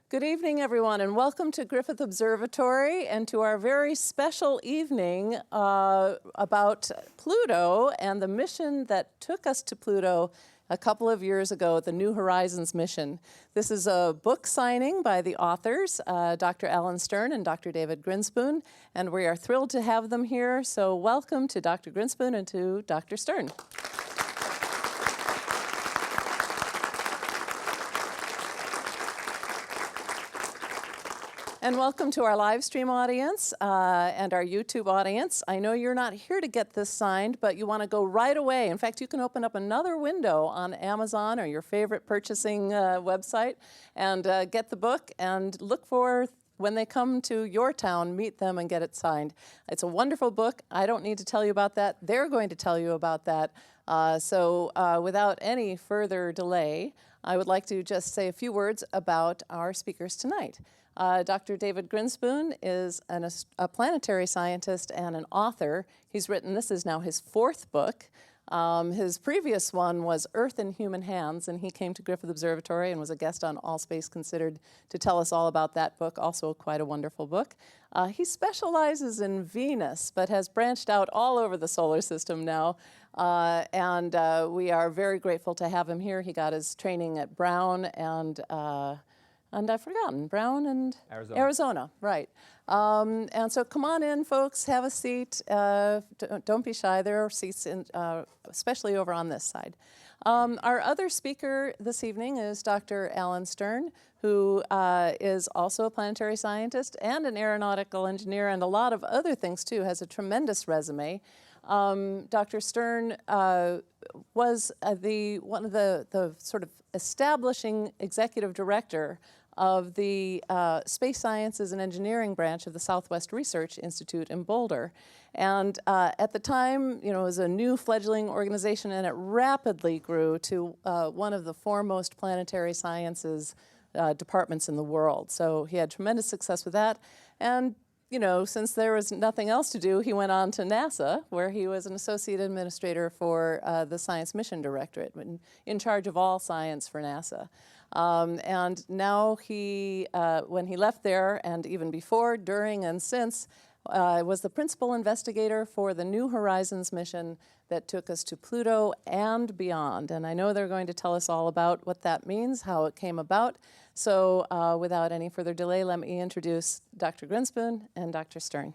Good evening, everyone, and welcome to Griffith Observatory and to our very special evening about Pluto and the mission that took us to Pluto a couple of years ago, the New Horizons mission. This is a book signing by the authors, Dr. Alan Stern and Dr. David Grinspoon, and we are thrilled to have them here. So welcome to Dr. Grinspoon and to Dr. Stern. And welcome to our live stream audience and our YouTube audience. I know you're not here to get this signed, but you want to go right away. In fact, you can open up another window on Amazon or your favorite purchasing website and get the book and look for, when they come to your town, meet them and get it signed. It's a wonderful book. I don't need to tell you about that. They're going to tell you about that. So without any further delay, I would like to just say a few words about our speakers tonight. Dr. David Grinspoon is a planetary scientist and an author. He's written, this is now his fourth book. His previous one was Earth in Human Hands, and he came to Griffith Observatory and was a guest on All Space Considered to tell us all about that book, also quite a wonderful book. He specializes in Venus, but has branched out all over the solar system now, and we are very grateful to have him here. He got his training at Brown and I've forgotten, Brown and Arizona, right. And so come on in, folks, have a seat. Don't be shy, there are seats, especially over on this side. Our other speaker this evening is Dr. Alan Stern, who is also a planetary scientist and an aeronautical engineer and a lot of other things too, has a tremendous resume. Dr. Stern was one of the sort of establishing executive director of the Space Sciences and Engineering branch of the Southwest Research Institute in Boulder. And at the time, you know, it was a new fledgling organization, and it rapidly grew to one of the foremost planetary sciences departments in the world. So he had tremendous success with that. And you know, since there was nothing else to do, he went on to NASA, where he was an associate administrator for the Science Mission Directorate, in charge of all science for NASA. And now he, when he left there, and even before, during, and since, was the principal investigator for the New Horizons mission that took us to Pluto and beyond. And I know they're going to tell us all about what that means, how it came about. So without any further delay, let me introduce Dr. Grinspoon and Dr. Stern.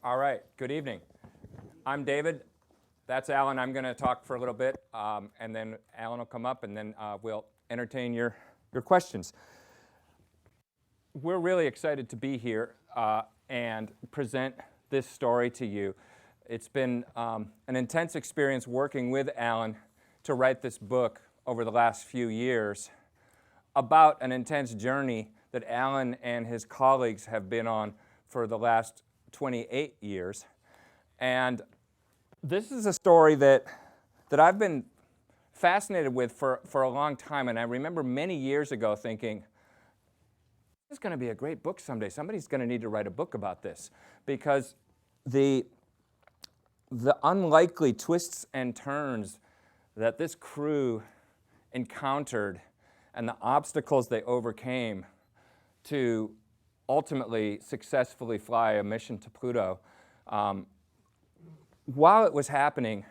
All right, good evening. I'm David. That's Alan. I'm going to talk for a little bit, and then Alan will come up, and then we'll entertain your questions. We're really excited to be here and present this story to you. It's been an intense experience working with Alan to write this book over the last few years about an intense journey that Alan and his colleagues have been on for the last 28 years. And this is a story that I've been fascinated with for a long time, and I remember many years ago thinking, this is going to be a great book someday. Somebody's going to need to write a book about this, because the unlikely twists and turns that this crew encountered and the obstacles they overcame to ultimately successfully fly a mission to Pluto, while it was happening,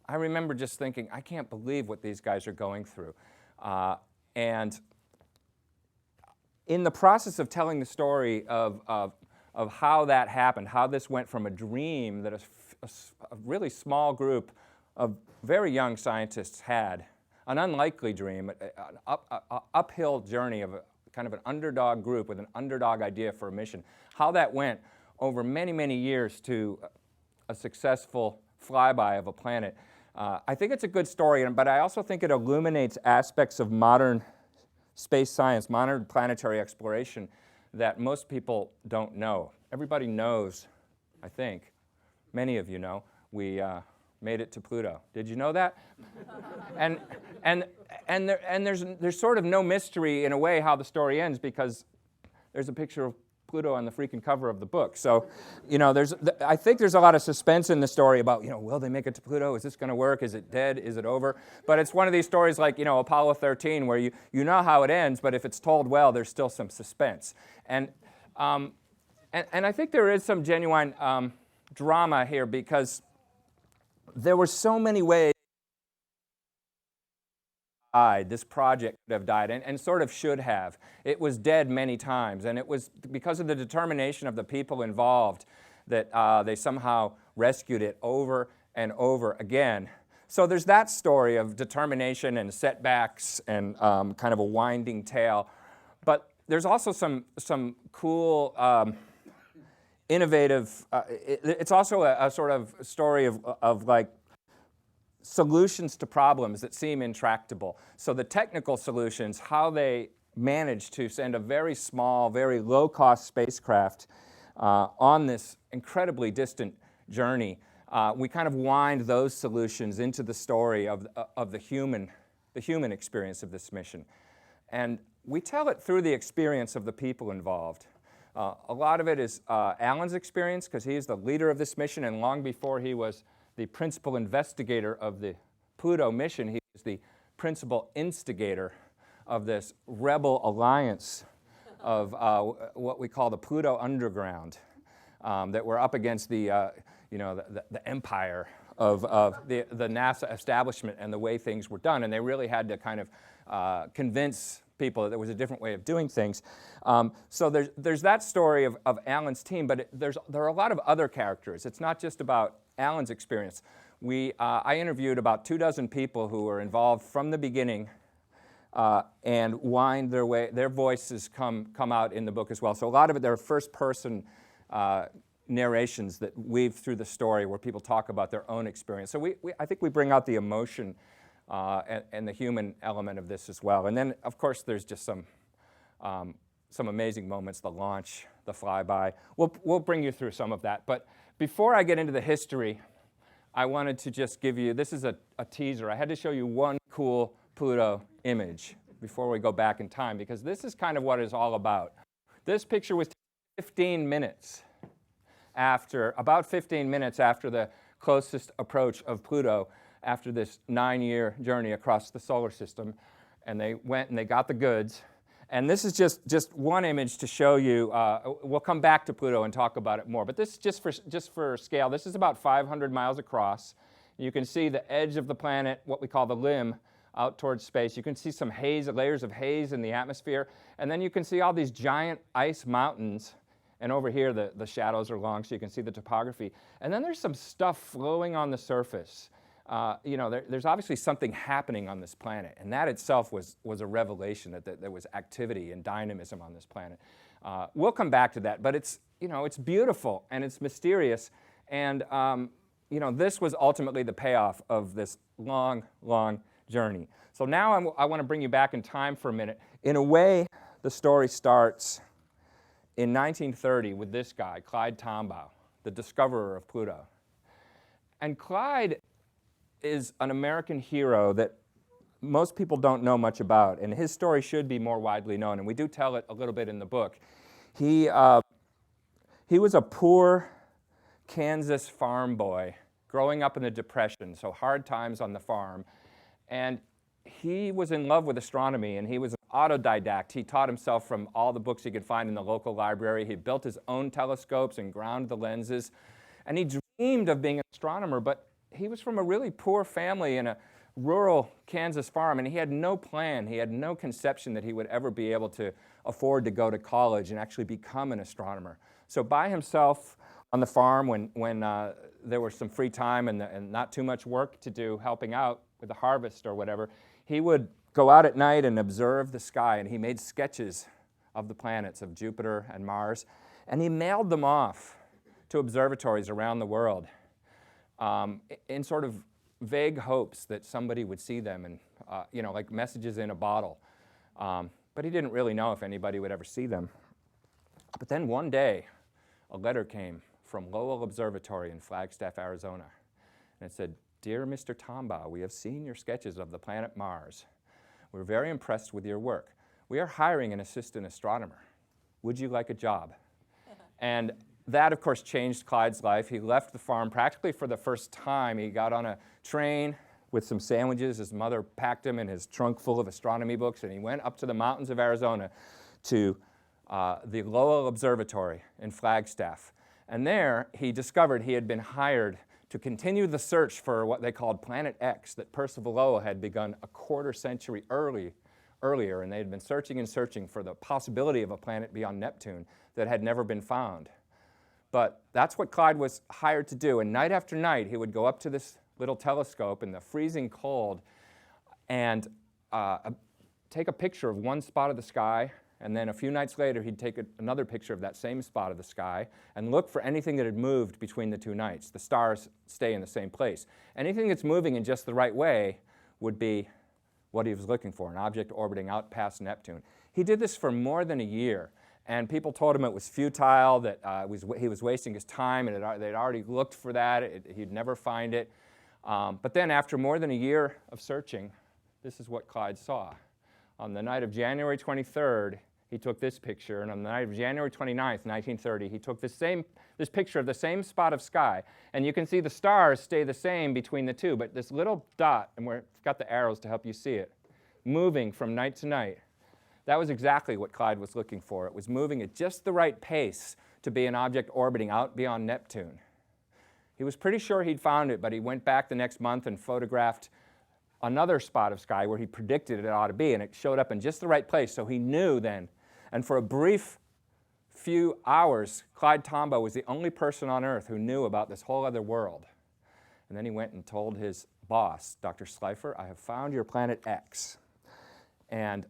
I remember just thinking, I can't believe what these guys are going through. And in the process of telling the story of how that happened, how this went from a dream that a really small group of very young scientists had, an unlikely dream, an uphill journey of kind of an underdog group with an underdog idea for a mission, how that went over many, many years to a successful flyby of a planet. I think it's a good story, but I also think it illuminates aspects of modern space science, modern planetary exploration that most people don't know. Everybody knows, I think, many of you know, we made it to Pluto. Did you know that? and there's sort of no mystery in a way how the story ends, because there's a picture of Pluto on the freaking cover of the book. So, I think there's a lot of suspense in the story about, will they make it to Pluto? Is this going to work? Is it dead? Is it over? But it's one of these stories like, Apollo 13, where you know how it ends, but if it's told well, there's still some suspense. And I think there is some genuine drama here, because there were so many ways this project could have died, and sort of should have. It was dead many times, and it was because of the determination of the people involved that they somehow rescued it over and over again. So there's that story of determination and setbacks and kind of a winding tale. But there's also some cool, innovative, it's also a sort of story of like solutions to problems that seem intractable. So the technical solutions, how they managed to send a very small, very low-cost spacecraft on this incredibly distant journey. We kind of wind those solutions into the story of the human experience of this mission. And we tell it through the experience of the people involved. A lot of it is Alan's experience, because he's the leader of this mission, and long before he was the principal investigator of the Pluto mission, he was the principal instigator of this rebel alliance of what we call the Pluto Underground, that were up against the empire of the NASA establishment and the way things were done. And they really had to kind of convince people that there was a different way of doing things. So there's that story of Alan's team, but there are a lot of other characters. It's not just about Alan's experience. I interviewed about 24 people who were involved from the beginning and wind their way. Their voices come out in the book as well. So a lot of it, they're first-person narrations that weave through the story where people talk about their own experience. So I think we bring out the emotion and the human element of this as well. And then, of course, there's just some amazing moments, the launch, the flyby. We'll bring you through some of that. But before I get into the history, I wanted to just give you, this is a teaser. I had to show you one cool Pluto image before we go back in time, because this is kind of what it's all about. This picture was 15 minutes after, about 15 minutes after the closest approach of Pluto, after this 9-year journey across the solar system. And they went and they got the goods. And this is just one image to show you. We'll come back to Pluto and talk about it more. But this is just for scale. This is about 500 miles across. You can see the edge of the planet, what we call the limb, out towards space. You can see some haze, layers of haze in the atmosphere. And then you can see all these giant ice mountains. And over here, the shadows are long, so you can see the topography. And then there's some stuff flowing on the surface. There's obviously something happening on this planet, and that itself was a revelation that there was activity and dynamism on this planet. We'll come back to that, but it's beautiful and it's mysterious, and this was ultimately the payoff of this long, long journey. So now I want to bring you back in time for a minute. In a way, the story starts in 1930 with this guy, Clyde Tombaugh, the discoverer of Pluto. And Clyde is an American hero that most people don't know much about, and his story should be more widely known, and we do tell it a little bit in the book. He was a poor Kansas farm boy growing up in the Depression, so hard times on the farm, and he was in love with astronomy, and he was an autodidact. He taught himself from all the books he could find in the local library. He built his own telescopes and ground the lenses, and he dreamed of being an astronomer, but he was from a really poor family in a rural Kansas farm, and he had no plan. He had no conception that he would ever be able to afford to go to college and actually become an astronomer. So by himself on the farm, when there was some free time and not too much work to do helping out with the harvest or whatever, he would go out at night and observe the sky, and he made sketches of the planets, of Jupiter and Mars, and he mailed them off to observatories around the world. In sort of vague hopes that somebody would see them, and like messages in a bottle. But he didn't really know if anybody would ever see them. But then one day, a letter came from Lowell Observatory in Flagstaff, Arizona. And it said, "Dear Mr. Tombaugh, we have seen your sketches of the planet Mars. We're very impressed with your work. We are hiring an assistant astronomer. Would you like a job?" And that, of course, changed Clyde's life. He left the farm practically for the first time. He got on a train with some sandwiches. His mother packed him in his trunk full of astronomy books, and he went up to the mountains of Arizona to the Lowell Observatory in Flagstaff. And there he discovered he had been hired to continue the search for what they called Planet X that Percival Lowell had begun a quarter century earlier, and they had been searching and searching for the possibility of a planet beyond Neptune that had never been found. But that's what Clyde was hired to do, and night after night he would go up to this little telescope in the freezing cold and take a picture of one spot of the sky, and then a few nights later he'd take another picture of that same spot of the sky and look for anything that had moved between the two nights. The stars stay in the same place. Anything that's moving in just the right way would be what he was looking for, an object orbiting out past Neptune. He did this for more than a year, and people told him it was futile, that he was wasting his time, and they'd already looked for that, he'd never find it. But then after more than a year of searching, this is what Clyde saw. On the night of January 23rd, he took this picture, and on the night of January 29th, 1930, he took this picture of the same spot of sky. And you can see the stars stay the same between the two, but this little dot, and we've got the arrows to help you see it, moving from night to night. That was exactly what Clyde was looking for. It was moving at just the right pace to be an object orbiting out beyond Neptune. He was pretty sure he'd found it, but he went back the next month and photographed another spot of sky where he predicted it ought to be, and it showed up in just the right place, so he knew then. And for a brief few hours, Clyde Tombaugh was the only person on Earth who knew about this whole other world. And then he went and told his boss, Dr. Schleifer, I have found your planet X. And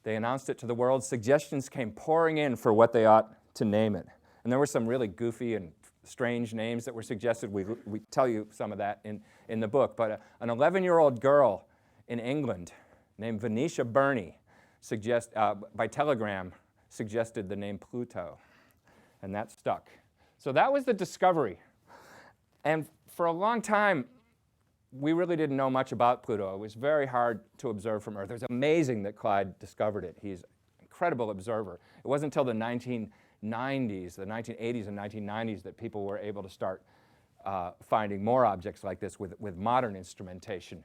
they announced it to the world. Suggestions came pouring in for what they ought to name it. And there were some really goofy and strange names that were suggested. We tell you some of that in the book. But an 11-year-old girl in England named Venetia Burney by telegram suggested the name Pluto, and that stuck. So that was the discovery. And for a long time, we really didn't know much about Pluto. It was very hard to observe from Earth. It was amazing that Clyde discovered it. He's an incredible observer. It wasn't until the 1980s and 1990s that people were able to start finding more objects like this with modern instrumentation.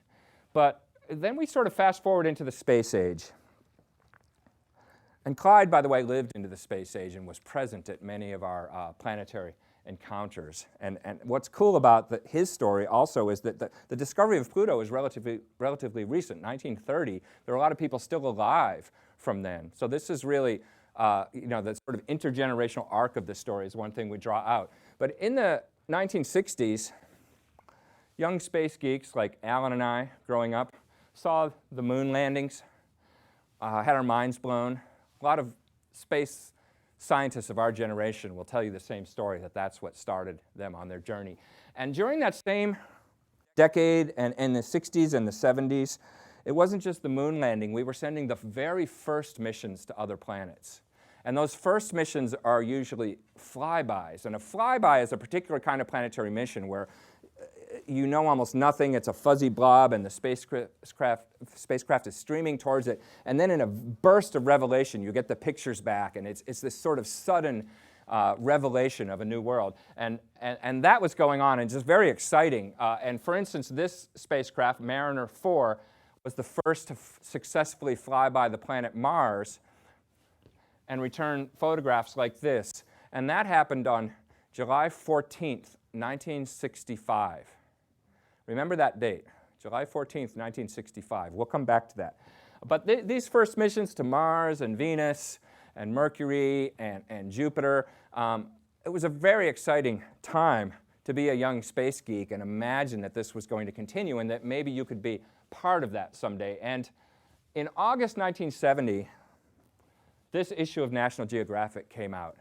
But then we sort of fast forward into the space age. And Clyde, by the way, lived into the space age and was present at many of our planetary encounters. And what's cool about his story also is that the discovery of Pluto is relatively recent, 1930. There are a lot of people still alive from then. So this is really, the sort of intergenerational arc of the story is one thing we draw out. But in the 1960s, young space geeks like Alan and I, growing up, saw the moon landings, had our minds blown. A lot of space scientists of our generation will tell you the same story, that that's what started them on their journey. And during that same decade, and in the 60s and the 70s, it wasn't just the moon landing. We were sending the very first missions to other planets. And those first missions are usually flybys. And a flyby is a particular kind of planetary mission where you know almost nothing. It's a fuzzy blob, and the spacecraft is streaming towards it. And then in a burst of revelation, you get the pictures back, and it's this sort of sudden revelation of a new world. And that was going on, and just very exciting. And for instance, this spacecraft, Mariner 4, was the first to successfully fly by the planet Mars and return photographs like this. And that happened on July 14th, 1965. Remember that date, July 14th, 1965. We'll come back to that. But these first missions to Mars and Venus and Mercury and Jupiter, it was a very exciting time to be a young space geek and imagine that this was going to continue and that maybe you could be part of that someday. And in August 1970, this issue of National Geographic came out.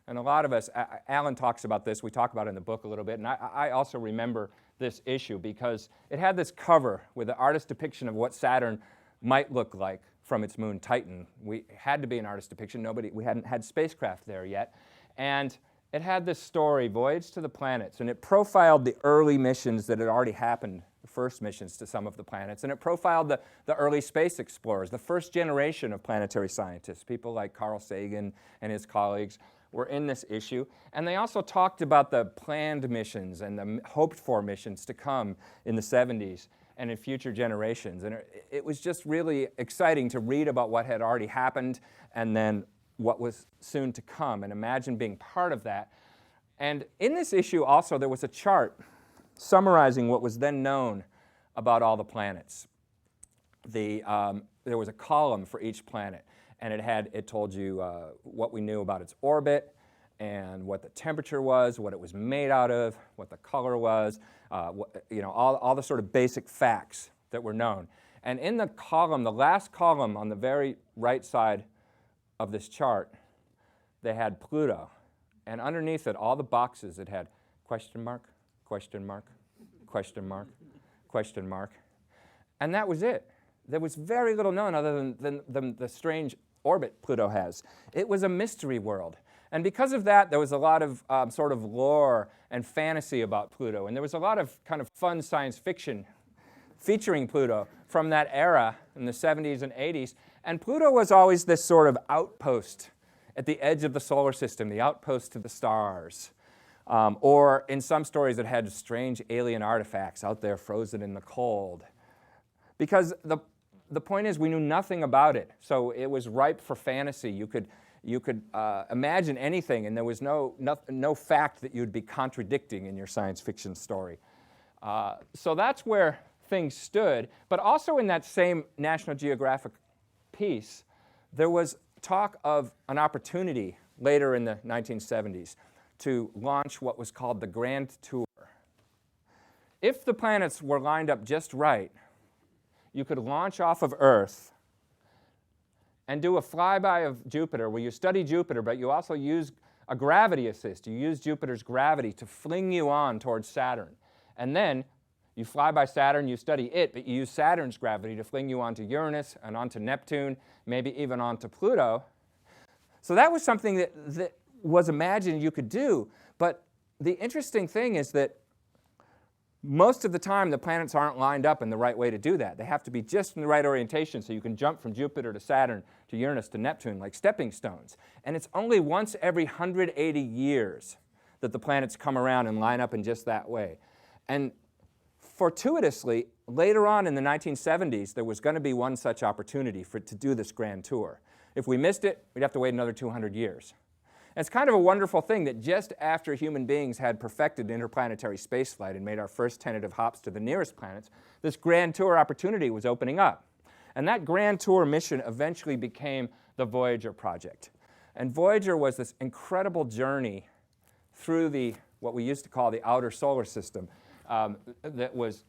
And a lot of us, Alan talks about this, we talk about it in the book a little bit, and I also remember this issue because it had this cover with the artist's depiction of what Saturn might look like from its moon Titan. We had to be an artist depiction. We hadn't had spacecraft there yet. And it had this story, Voyage to the Planets, and it profiled the early missions that had already happened, the first missions to some of the planets, and it profiled the early space explorers, the first generation of planetary scientists, people like Carl Sagan and his colleagues, were in this issue. And they also talked about the planned missions and the hoped-for missions to come in the 70s and in future generations. And it was just really exciting to read about what had already happened and then what was soon to come, and imagine being part of that. And in this issue also there was a chart summarizing what was then known about all the planets. There was a column for each planet, and it told you what we knew about its orbit and what the temperature was, what it was made out of, what the color was, all the sort of basic facts that were known. And in the column, the last column on the very right side of this chart, they had Pluto. And underneath it, all the boxes, it had question mark, question mark, question mark, question mark. And that was it. There was very little known other than the strange orbit Pluto has. It was a mystery world. And because of that, there was a lot of sort of lore and fantasy about Pluto. And there was a lot of kind of fun science fiction featuring Pluto from that era in the 70s and 80s. And Pluto was always this sort of outpost at the edge of the solar system, the outpost to the stars. Or in some stories, it had strange alien artifacts out there frozen in the cold. Because the point is, we knew nothing about it, so it was ripe for fantasy. You could imagine anything, and there was no fact that you'd be contradicting in your science fiction story. So that's where things stood. But also in that same National Geographic piece, there was talk of an opportunity later in the 1970s to launch what was called the Grand Tour. If the planets were lined up just right, you could launch off of Earth and do a flyby of Jupiter where you study Jupiter, but you also use a gravity assist. You use Jupiter's gravity to fling you on towards Saturn. And then you fly by Saturn, you study it, but you use Saturn's gravity to fling you onto Uranus and onto Neptune, maybe even onto Pluto. So that was something that was imagined you could do. But the interesting thing is that most of the time, the planets aren't lined up in the right way to do that. They have to be just in the right orientation so you can jump from Jupiter to Saturn to Uranus to Neptune like stepping stones. And it's only once every 180 years that the planets come around and line up in just that way. And fortuitously, later on in the 1970s, there was going to be one such opportunity to do this grand tour. If we missed it, we'd have to wait another 200 years. And it's kind of a wonderful thing that just after human beings had perfected interplanetary spaceflight and made our first tentative hops to the nearest planets, this grand tour opportunity was opening up. And that grand tour mission eventually became the Voyager project. And Voyager was this incredible journey through what we used to call the outer solar system that was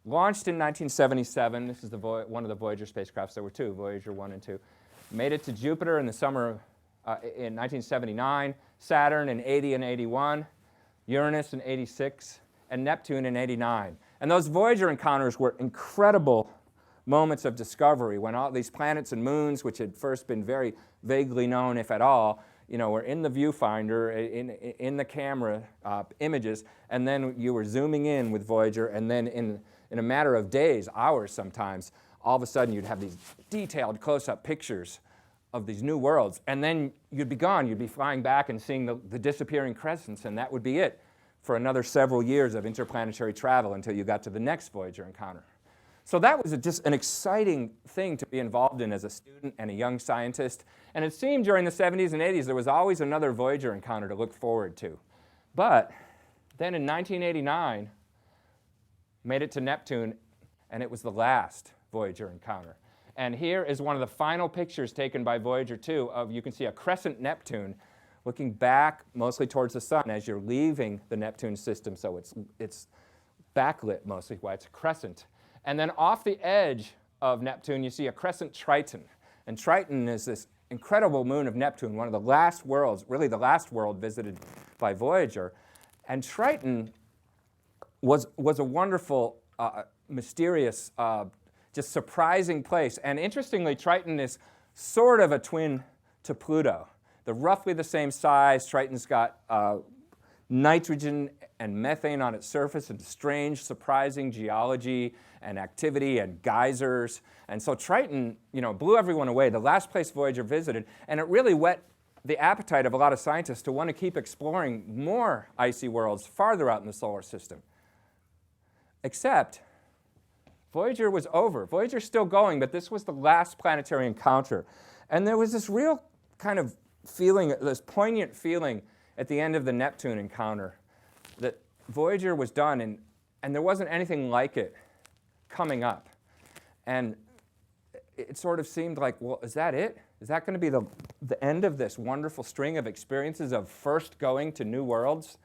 launched in 1977. This is one of the Voyager spacecrafts. There were two, Voyager 1 and 2. Made it to Jupiter in the summer in 1979, Saturn in 80 and 81, Uranus in 86, and Neptune in 89. And those Voyager encounters were incredible moments of discovery when all these planets and moons, which had first been very vaguely known, if at all, were in the viewfinder, in the camera images, and then you were zooming in with Voyager, and then in a matter of days, hours sometimes, all of a sudden you'd have these detailed close-up pictures of these new worlds, and then you'd be gone. You'd be flying back and seeing the disappearing crescents, and that would be it for another several years of interplanetary travel until you got to the next Voyager encounter. So that was just an exciting thing to be involved in as a student and a young scientist. And it seemed during the 70s and 80s there was always another Voyager encounter to look forward to. But then in 1989, made it to Neptune, and it was the last Voyager encounter. And here is one of the final pictures taken by Voyager 2 of, you can see a crescent Neptune looking back mostly towards the sun as you're leaving the Neptune system, so it's backlit mostly, why it's a crescent. And then off the edge of Neptune, you see a crescent Triton. And Triton is this incredible moon of Neptune, one of the last worlds, really the last world visited by Voyager. And Triton was a wonderful, mysterious, just surprising place. And interestingly, Triton is sort of a twin to Pluto. They're roughly the same size. Triton's got nitrogen and methane on its surface and strange, surprising geology and activity and geysers. And so Triton, blew everyone away. The last place Voyager visited, and it really the appetite of a lot of scientists to want to keep exploring more icy worlds farther out in the solar system. Except Voyager was over. Voyager's still going, but this was the last planetary encounter. And there was this real kind of feeling, this poignant feeling at the end of the Neptune encounter that Voyager was done, and there wasn't anything like it coming up. And it sort of seemed like, well, is that it? Is that going to be the end of this wonderful string of experiences of first going to new worlds?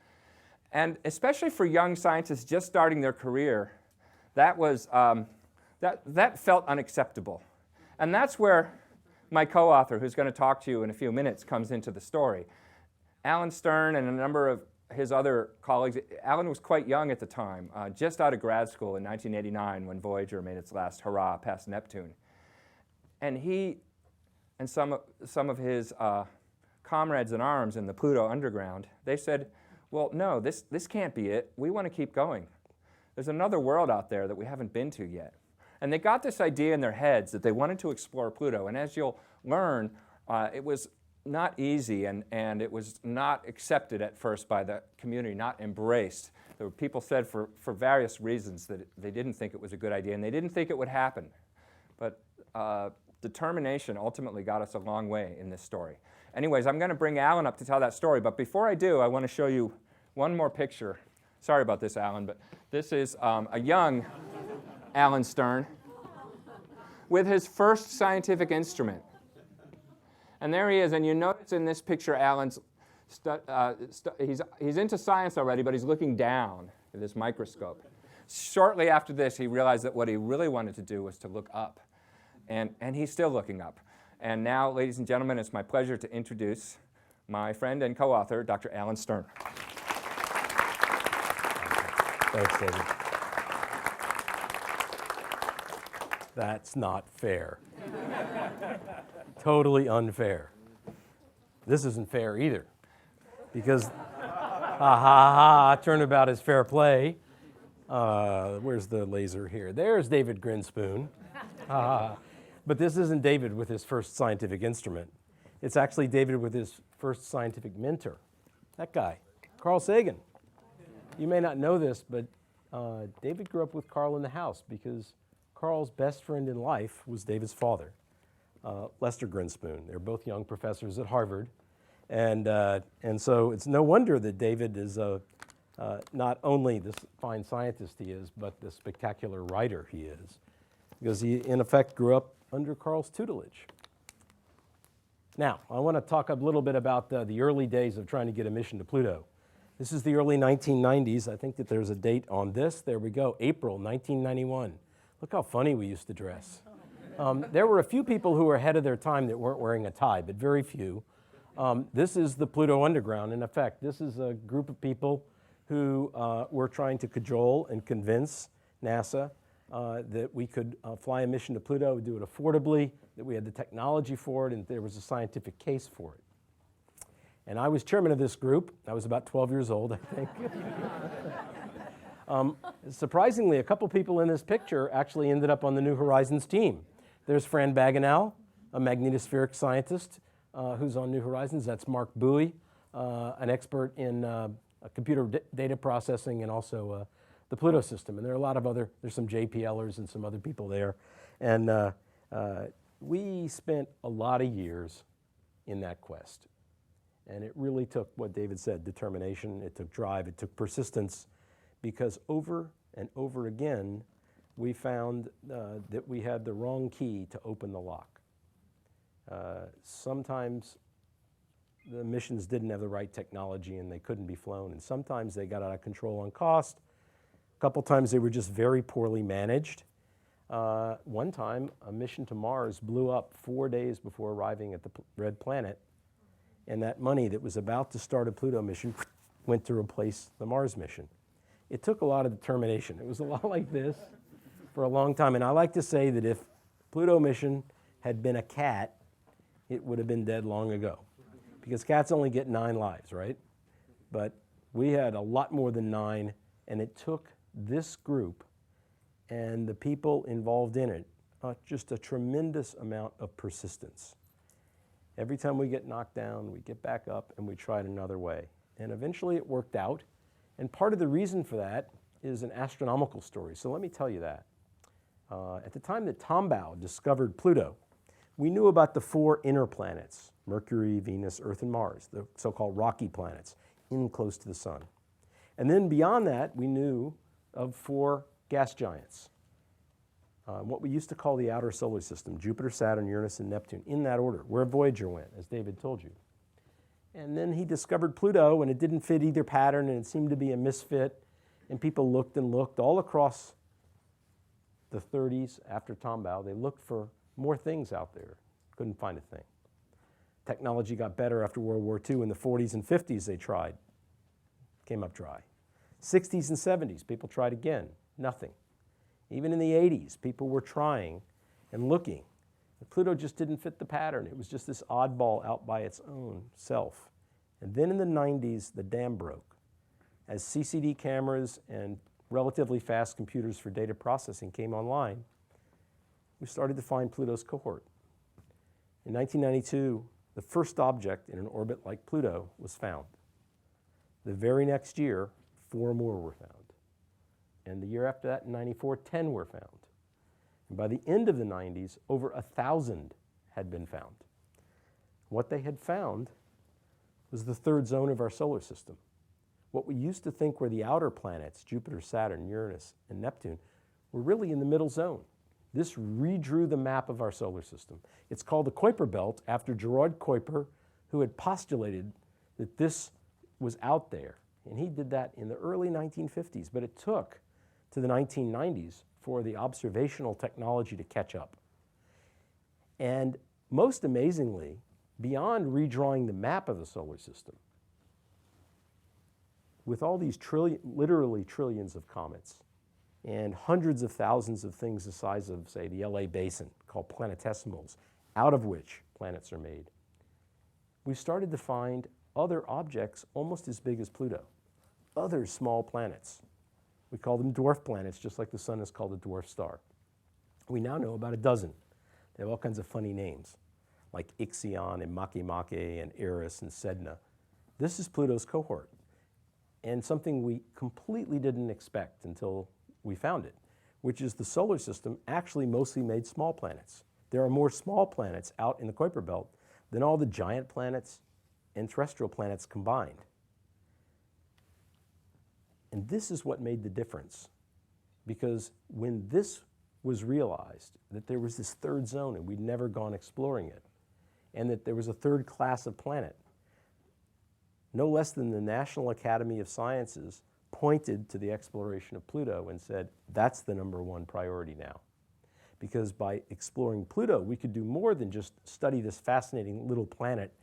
And especially for young scientists just starting their career, that was that felt unacceptable. And that's where my co-author, who's going to talk to you in a few minutes, comes into the story. Alan Stern and a number of his other colleagues. Alan was quite young at the time, just out of grad school in 1989 when Voyager made its last hurrah past Neptune. And he and some of his comrades in arms in the Pluto underground, they said, well, no, this can't be it. We want to keep going. There's another world out there that we haven't been to yet. And they got this idea in their heads that they wanted to explore Pluto. And as you'll learn, it was not easy, and it was not accepted at first by the community, not embraced. There were people said for various reasons that they didn't think it was a good idea, and they didn't think it would happen. But determination ultimately got us a long way in this story. Anyways, I'm going to bring Alan up to tell that story, but before I do, I want to show you one more picture. Sorry about this, Alan, but this is a young Alan Stern with his first scientific instrument. And there he is, and you notice in this picture Alan's, he's into science already, but he's looking down at this microscope. Shortly after this, he realized that what he really wanted to do was to look up. And he's still looking up. And now, ladies and gentlemen, it's my pleasure to introduce my friend and co-author, Dr. Alan Stern. Thanks, David. That's not fair. Totally unfair. This isn't fair either, because turnabout is fair play. Where's the laser here? There's David Grinspoon. But this isn't David with his first scientific instrument. It's actually David with his first scientific mentor. That guy, Carl Sagan. You may not know this, but David grew up with Carl in the house because Carl's best friend in life was David's father, Lester Grinspoon. They're both young professors at Harvard. And so it's no wonder that David is not only the fine scientist he is, but the spectacular writer he is, because he, in effect, grew up under Carl's tutelage. Now, I want to talk a little bit about the early days of trying to get a mission to Pluto. This is the early 1990s. I think that there's a date on this. There we go, April 1991. Look how funny we used to dress. There were a few people who were ahead of their time that weren't wearing a tie, but very few. This is the Pluto Underground. In effect, this is a group of people who were trying to cajole and convince NASA that we could fly a mission to Pluto, do it affordably, that we had the technology for it, and there was a scientific case for it. And I was chairman of this group. I was about 12 years old, I think. Surprisingly, a couple people in this picture actually ended up on the New Horizons team. There's Fran Bagenal, a magnetospheric scientist who's on New Horizons. That's Mark Bowie, an expert in computer data processing and also the Pluto system. And there are a lot of other, there's some JPLers and some other people there. And we spent a lot of years in that quest. And it really took what David said, determination, it took drive, it took persistence, because over and over again, we found that we had the wrong key to open the lock. Sometimes the missions didn't have the right technology and they couldn't be flown, and sometimes they got out of control on cost. A couple times they were just very poorly managed. One time, a mission to Mars blew up 4 days before arriving at the red planet, and that money that was about to start a Pluto mission went to replace the Mars mission. It took a lot of determination. It was a lot like this for a long time, and I like to say that if Pluto mission had been a cat, it would have been dead long ago, because cats only get 9 lives, right? But we had a lot more than 9, and it took this group and the people involved in it just a tremendous amount of persistence. Every time we get knocked down, we get back up and we try it another way. And eventually it worked out. And part of the reason for that is an astronomical story. So let me tell you that. At the time that Tombaugh discovered Pluto, we knew about the 4 inner planets, Mercury, Venus, Earth, and Mars, the so-called rocky planets, in close to the sun. And then beyond that, we knew of 4 gas giants, what we used to call the outer solar system, Jupiter, Saturn, Uranus, and Neptune, in that order, where Voyager went, as David told you. And then he discovered Pluto, and it didn't fit either pattern, and it seemed to be a misfit, and people looked and looked all across the 30s after Tombaugh. They looked for more things out there, couldn't find a thing. Technology got better after World War II. In the 40s and 50s, they tried, came up dry. 60s and 70s, people tried again, nothing. Even in the 80s, people were trying and looking. But Pluto just didn't fit the pattern. It was just this oddball out by its own self. And then in the 90s, the dam broke. As CCD cameras and relatively fast computers for data processing came online, we started to find Pluto's cohort. In 1992, the first object in an orbit like Pluto was found. The very next year, 4 more were found. And the year after that, in 94, 10 were found. And by the end of the 90s, over 1,000 had been found. What they had found was the 3rd zone of our solar system. What we used to think were the outer planets, Jupiter, Saturn, Uranus, and Neptune, were really in the middle zone. This redrew the map of our solar system. It's called the Kuiper Belt after Gerard Kuiper, who had postulated that this was out there. And he did that in the early 1950s, but it took to the 1990s for the observational technology to catch up. And most amazingly, beyond redrawing the map of the solar system, with all these literally trillions of comets and hundreds of thousands of things the size of, say, the LA basin, called planetesimals, out of which planets are made, we started to find other objects almost as big as Pluto, other small planets. We call them dwarf planets, just like the sun is called a dwarf star. We now know about a dozen. They have all kinds of funny names, like Ixion and Makemake and Eris and Sedna. This is Pluto's cohort, and something we completely didn't expect until we found it, which is the solar system actually mostly made small planets. There are more small planets out in the Kuiper Belt than all the giant planets and terrestrial planets combined. And this is what made the difference, because when this was realized, that there was this 3rd zone and we'd never gone exploring it, and that there was a 3rd class of planet, no less than the National Academy of Sciences pointed to the exploration of Pluto and said, that's the #1 priority now. Because by exploring Pluto, we could do more than just study this fascinating little planet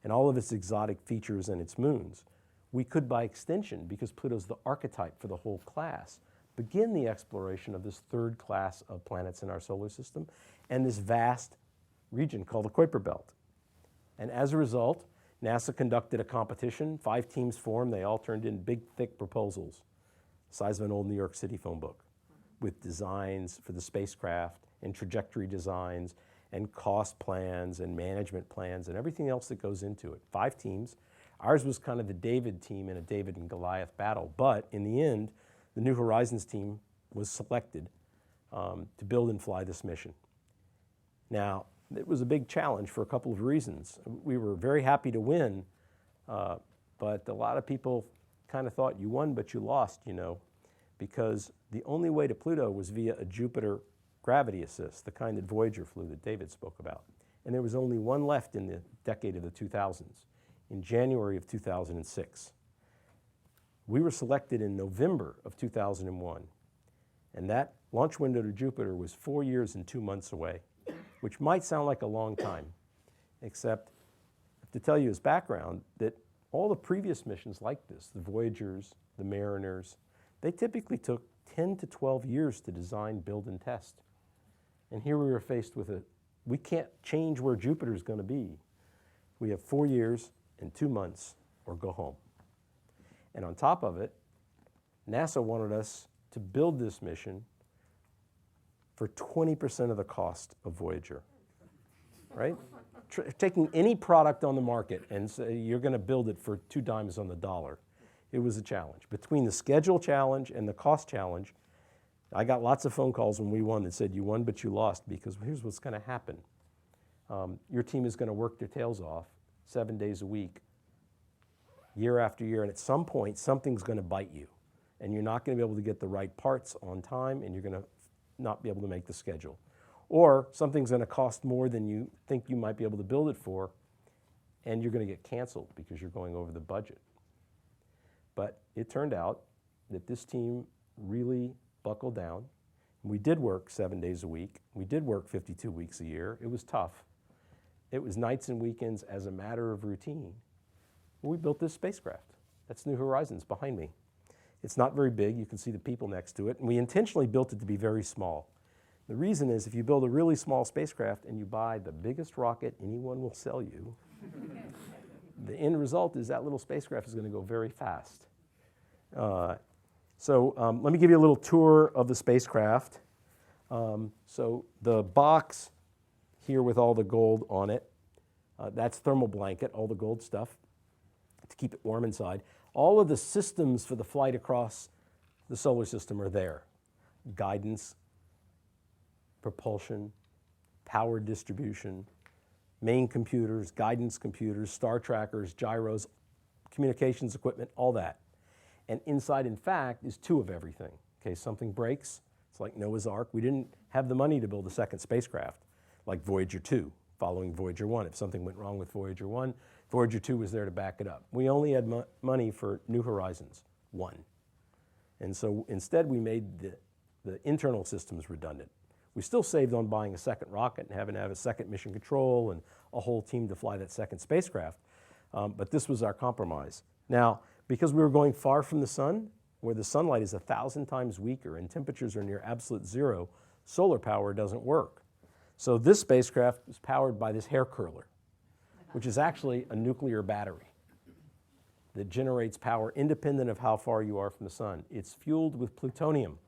and all of its exotic features and its moons. We could, by extension, because Pluto's the archetype for the whole class, begin the exploration of this 3rd class of planets in our solar system and this vast region called the Kuiper Belt. And as a result, NASA conducted a competition. 5 teams formed. They all turned in big, thick proposals, the size of an old New York City phone book, with designs for the spacecraft and trajectory designs and cost plans and management plans and everything else that goes into it. 5 teams. Ours was kind of the David team in a David and Goliath battle, but in the end, the New Horizons team was selected to build and fly this mission. Now, it was a big challenge for a couple of reasons. We were very happy to win, but a lot of people kind of thought you won, but you lost, you know, because the only way to Pluto was via a Jupiter gravity assist, the kind that Voyager flew that David spoke about. And there was only one left in the decade of the 2000s. In January of 2006. We were selected in November of 2001, and that launch window to Jupiter was 4 years and 2 months away, which might sound like a long time, except I have to tell you as background that all the previous missions like this, the Voyagers, the Mariners, they typically took 10 to 12 years to design, build, and test. And here we were faced with we can't change where Jupiter's going to be. We have 4 years and 2 months or go home. And on top of it, NASA wanted us to build this mission for 20% of the cost of Voyager, right? taking any product on the market and say you're going to build it for 2 dimes on the dollar. It was a challenge. Between the schedule challenge and the cost challenge, I got lots of phone calls when we won that said, you won, but you lost, because here's what's going to happen. Your team is going to work their tails off 7 days a week, year after year, and at some point, something's going to bite you, and you're not going to be able to get the right parts on time, and you're going to not be able to make the schedule. Or something's going to cost more than you think you might be able to build it for, and you're going to get canceled because you're going over the budget. But it turned out that this team really buckled down. We did work 7 days a week. We did work 52 weeks a year. It was tough. It was nights and weekends as a matter of routine. We built this spacecraft. That's New Horizons behind me. It's not very big. You can see the people next to it. And we intentionally built it to be very small. The reason is if you build a really small spacecraft and you buy the biggest rocket anyone will sell you, the end result is that little spacecraft is going to go very fast. So let me give you a little tour of the spacecraft. So the box here with all the gold on it, that's thermal blanket, all the gold stuff to keep it warm inside. All of the systems for the flight across the solar system are there. Guidance, propulsion, power distribution, main computers, guidance computers, star trackers, gyros, communications equipment, all that. And inside, in fact, is 2 of everything. In case something breaks, it's like Noah's Ark. We didn't have the money to build a second spacecraft like Voyager 2, following Voyager 1. If something went wrong with Voyager 1, Voyager 2 was there to back it up. We only had money for New Horizons 1. And so instead, we made the internal systems redundant. We still saved on buying a second rocket and having to have a second mission control and a whole team to fly that second spacecraft. But this was our compromise. Now, because we were going far from the sun, where the sunlight is 1,000 times weaker and temperatures are near absolute zero, solar power doesn't work. So this spacecraft is powered by this hair curler, which is actually a nuclear battery that generates power independent of how far you are from the sun. It's fueled with plutonium.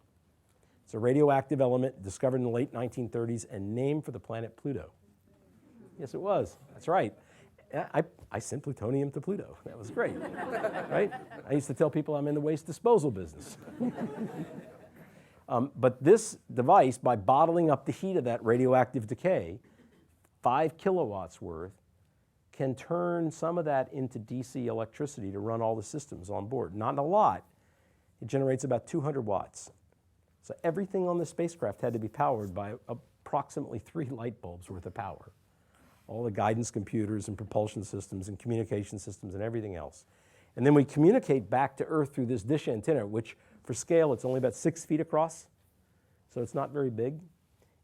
It's a radioactive element discovered in the late 1930s and named for the planet Pluto. Yes, it was. That's right. I sent plutonium to Pluto. That was great, right? I used to tell people I'm in the waste disposal business. But this device, by bottling up the heat of that radioactive decay, 5 kilowatts worth, can turn some of that into DC electricity to run all the systems on board. Not a lot. It generates about 200 watts. So everything on the spacecraft had to be powered by approximately 3 light bulbs worth of power. All the guidance computers and propulsion systems and communication systems and everything else. And then we communicate back to Earth through this dish antenna, which for scale, it's only about 6 feet across. So it's not very big.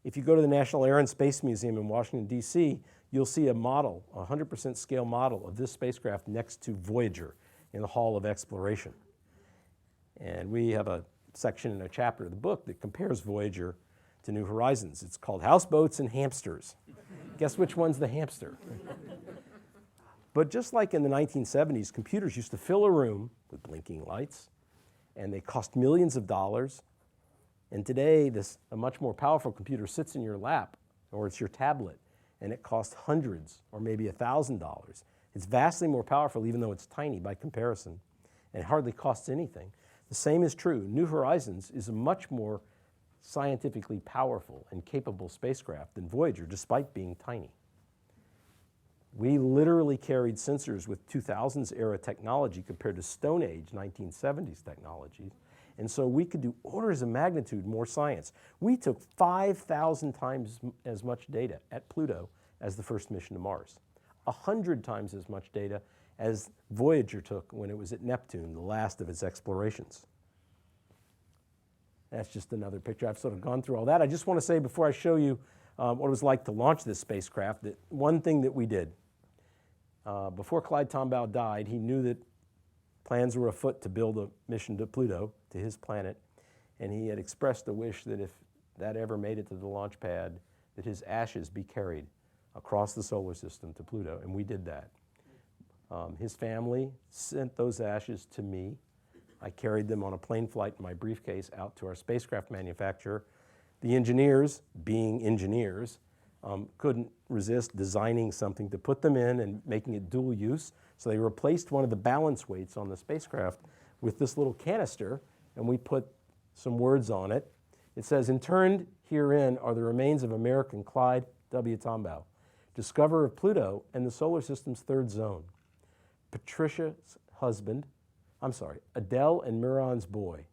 If you go to the National Air and Space Museum in Washington, D.C., you'll see a model, a 100% scale model of this spacecraft next to Voyager in the Hall of Exploration. And we have a section in a chapter of the book that compares Voyager to New Horizons. It's called Houseboats and Hamsters. Guess which one's the hamster? But just like in the 1970s, computers used to fill a room with blinking lights, and they cost millions of dollars. And today, a much more powerful computer sits in your lap, or it's your tablet, and it costs hundreds or maybe $1,000. It's vastly more powerful, even though it's tiny by comparison, and it hardly costs anything. The same is true. New Horizons is a much more scientifically powerful and capable spacecraft than Voyager, despite being tiny. We literally carried sensors with 2000s era technology compared to Stone Age 1970s technology. And so we could do orders of magnitude more science. We took 5,000 times as much data at Pluto as the first mission to Mars. 100 times as much data as Voyager took when it was at Neptune, the last of its explorations. That's just another picture. I've sort of gone through all that. I just want to say before I show you what it was like to launch this spacecraft, that one thing that we did, before Clyde Tombaugh died, he knew that plans were afoot to build a mission to Pluto, to his planet, and he had expressed a wish that if that ever made it to the launch pad, that his ashes be carried across the solar system to Pluto, and we did that. His family sent those ashes to me. I carried them on a plane flight in my briefcase out to our spacecraft manufacturer. The engineers, being engineers, couldn't resist designing something to put them in and making it dual use. So they replaced one of the balance weights on the spacecraft with this little canister, and we put some words on it. It says, "Interned herein are the remains of American Clyde W. Tombaugh, discoverer of Pluto and the solar system's third zone. Patricia's husband, Adele and Miron's boy.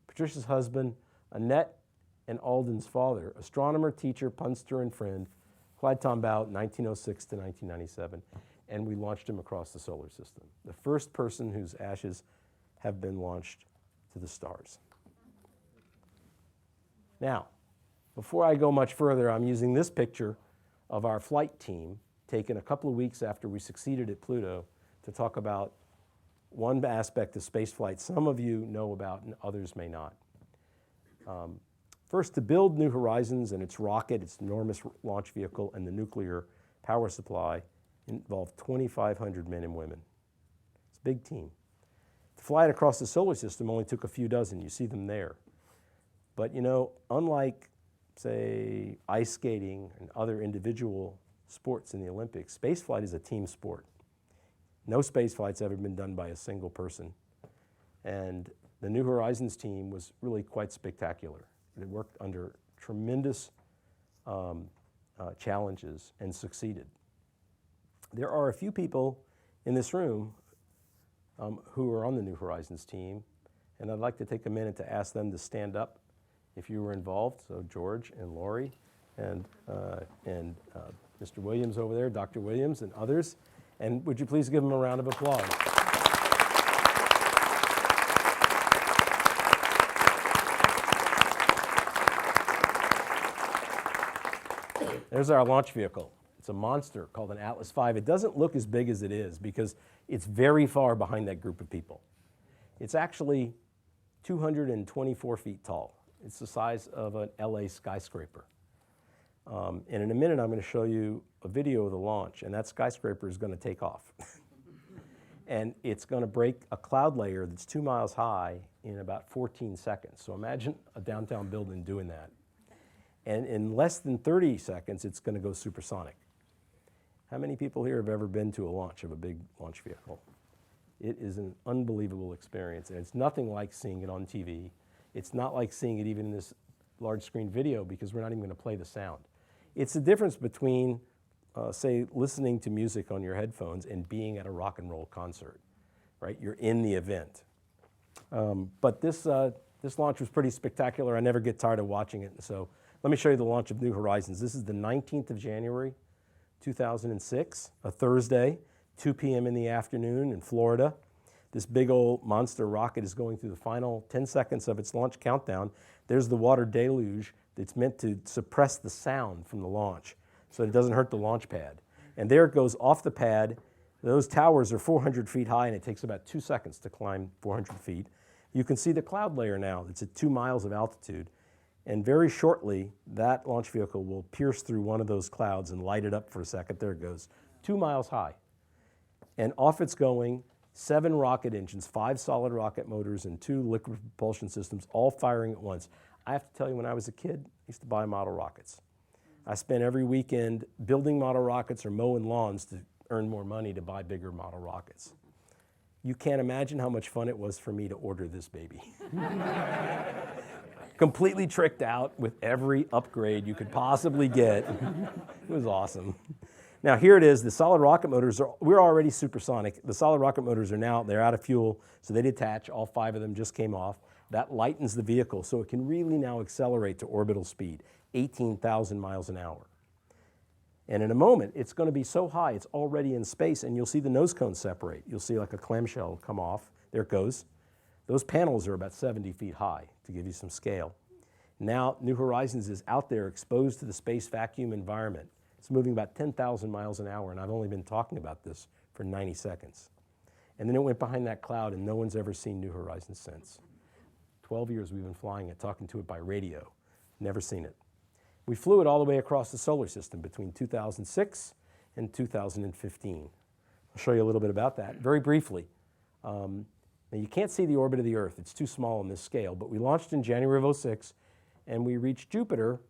Patricia's husband, Annette and Alden's father, astronomer, teacher, punster, and friend, Clyde Tombaugh, 1906 to 1997. And we launched him across the solar system. The first person whose ashes have been launched to the stars." Now, before I go much further, I'm using this picture of our flight team taken a couple of weeks after we succeeded at Pluto to talk about one aspect of spaceflight some of you know about and others may not. First, to build New Horizons and its rocket, its enormous launch vehicle, and the nuclear power supply involved 2,500 men and women. It's a big team. To fly it across the solar system only took a few dozen. You see them there. But you know, unlike, say, ice skating and other individual sports in the Olympics, spaceflight is a team sport. No spaceflight's ever been done by a single person. And the New Horizons team was really quite spectacular. It worked under tremendous challenges and succeeded. There are a few people in this room who are on the New Horizons team, and I'd like to take a minute to ask them to stand up if you were involved. So George and Lori and Mr. Williams over there, Dr. Williams and others. And would you please give them a round of applause? There's our launch vehicle. It's a monster called an Atlas V. It doesn't look as big as it is because it's very far behind that group of people. It's actually 224 feet tall. It's the size of an LA skyscraper. And in a minute, I'm going to show you a video of the launch, and that skyscraper is going to take off. And it's going to break a cloud layer that's 2 miles high in about 14 seconds. So imagine a downtown building doing that. And in less than 30 seconds, it's going to go supersonic. How many people here have ever been to a launch of a big launch vehicle? It is an unbelievable experience, and it's nothing like seeing it on TV. It's not like seeing it even in this large screen video because we're not even going to play the sound. It's the difference between, say, listening to music on your headphones and being at a rock and roll concert, right? You're in the event. But this launch was pretty spectacular. I never get tired of watching it. So let me show you the launch of New Horizons. This is the 19th of January, 2006, a Thursday, 2 p.m. in the afternoon in Florida. This big old monster rocket is going through the final 10 seconds of its launch countdown. There's the water deluge that's meant to suppress the sound from the launch so that it doesn't hurt the launch pad. And there it goes off the pad. Those towers are 400 feet high, and it takes about 2 seconds to climb 400 feet. You can see the cloud layer now. It's at 2 miles of altitude. And very shortly, that launch vehicle will pierce through one of those clouds and light it up for a second. There it goes, 2 miles high. And off it's going, 7 rocket engines, 5 solid rocket motors, and 2 liquid propulsion systems, all firing at once. I have to tell you, when I was a kid, I used to buy model rockets. I spent every weekend building model rockets or mowing lawns to earn more money to buy bigger model rockets. You can't imagine how much fun it was for me to order this baby. Completely tricked out with every upgrade you could possibly get. It was awesome. Now here it is, the solid rocket motors we're already supersonic. The solid rocket motors are now, they're out of fuel, so they detach, all 5 of them just came off. That lightens the vehicle, so it can really now accelerate to orbital speed, 18,000 miles an hour. And in a moment, it's going to be so high, it's already in space, and you'll see the nose cone separate. You'll see like a clamshell come off. There it goes. Those panels are about 70 feet high, to give you some scale. Now, New Horizons is out there exposed to the space vacuum environment. It's moving about 10,000 miles an hour, and I've only been talking about this for 90 seconds. And then it went behind that cloud, and no one's ever seen New Horizons since. 12 years we've been flying it, talking to it by radio. Never seen it. We flew it all the way across the solar system between 2006 and 2015. I'll show you a little bit about that very briefly. Now, you can't see the orbit of the Earth. It's too small on this scale, but we launched in January of '06, and we reached Jupiter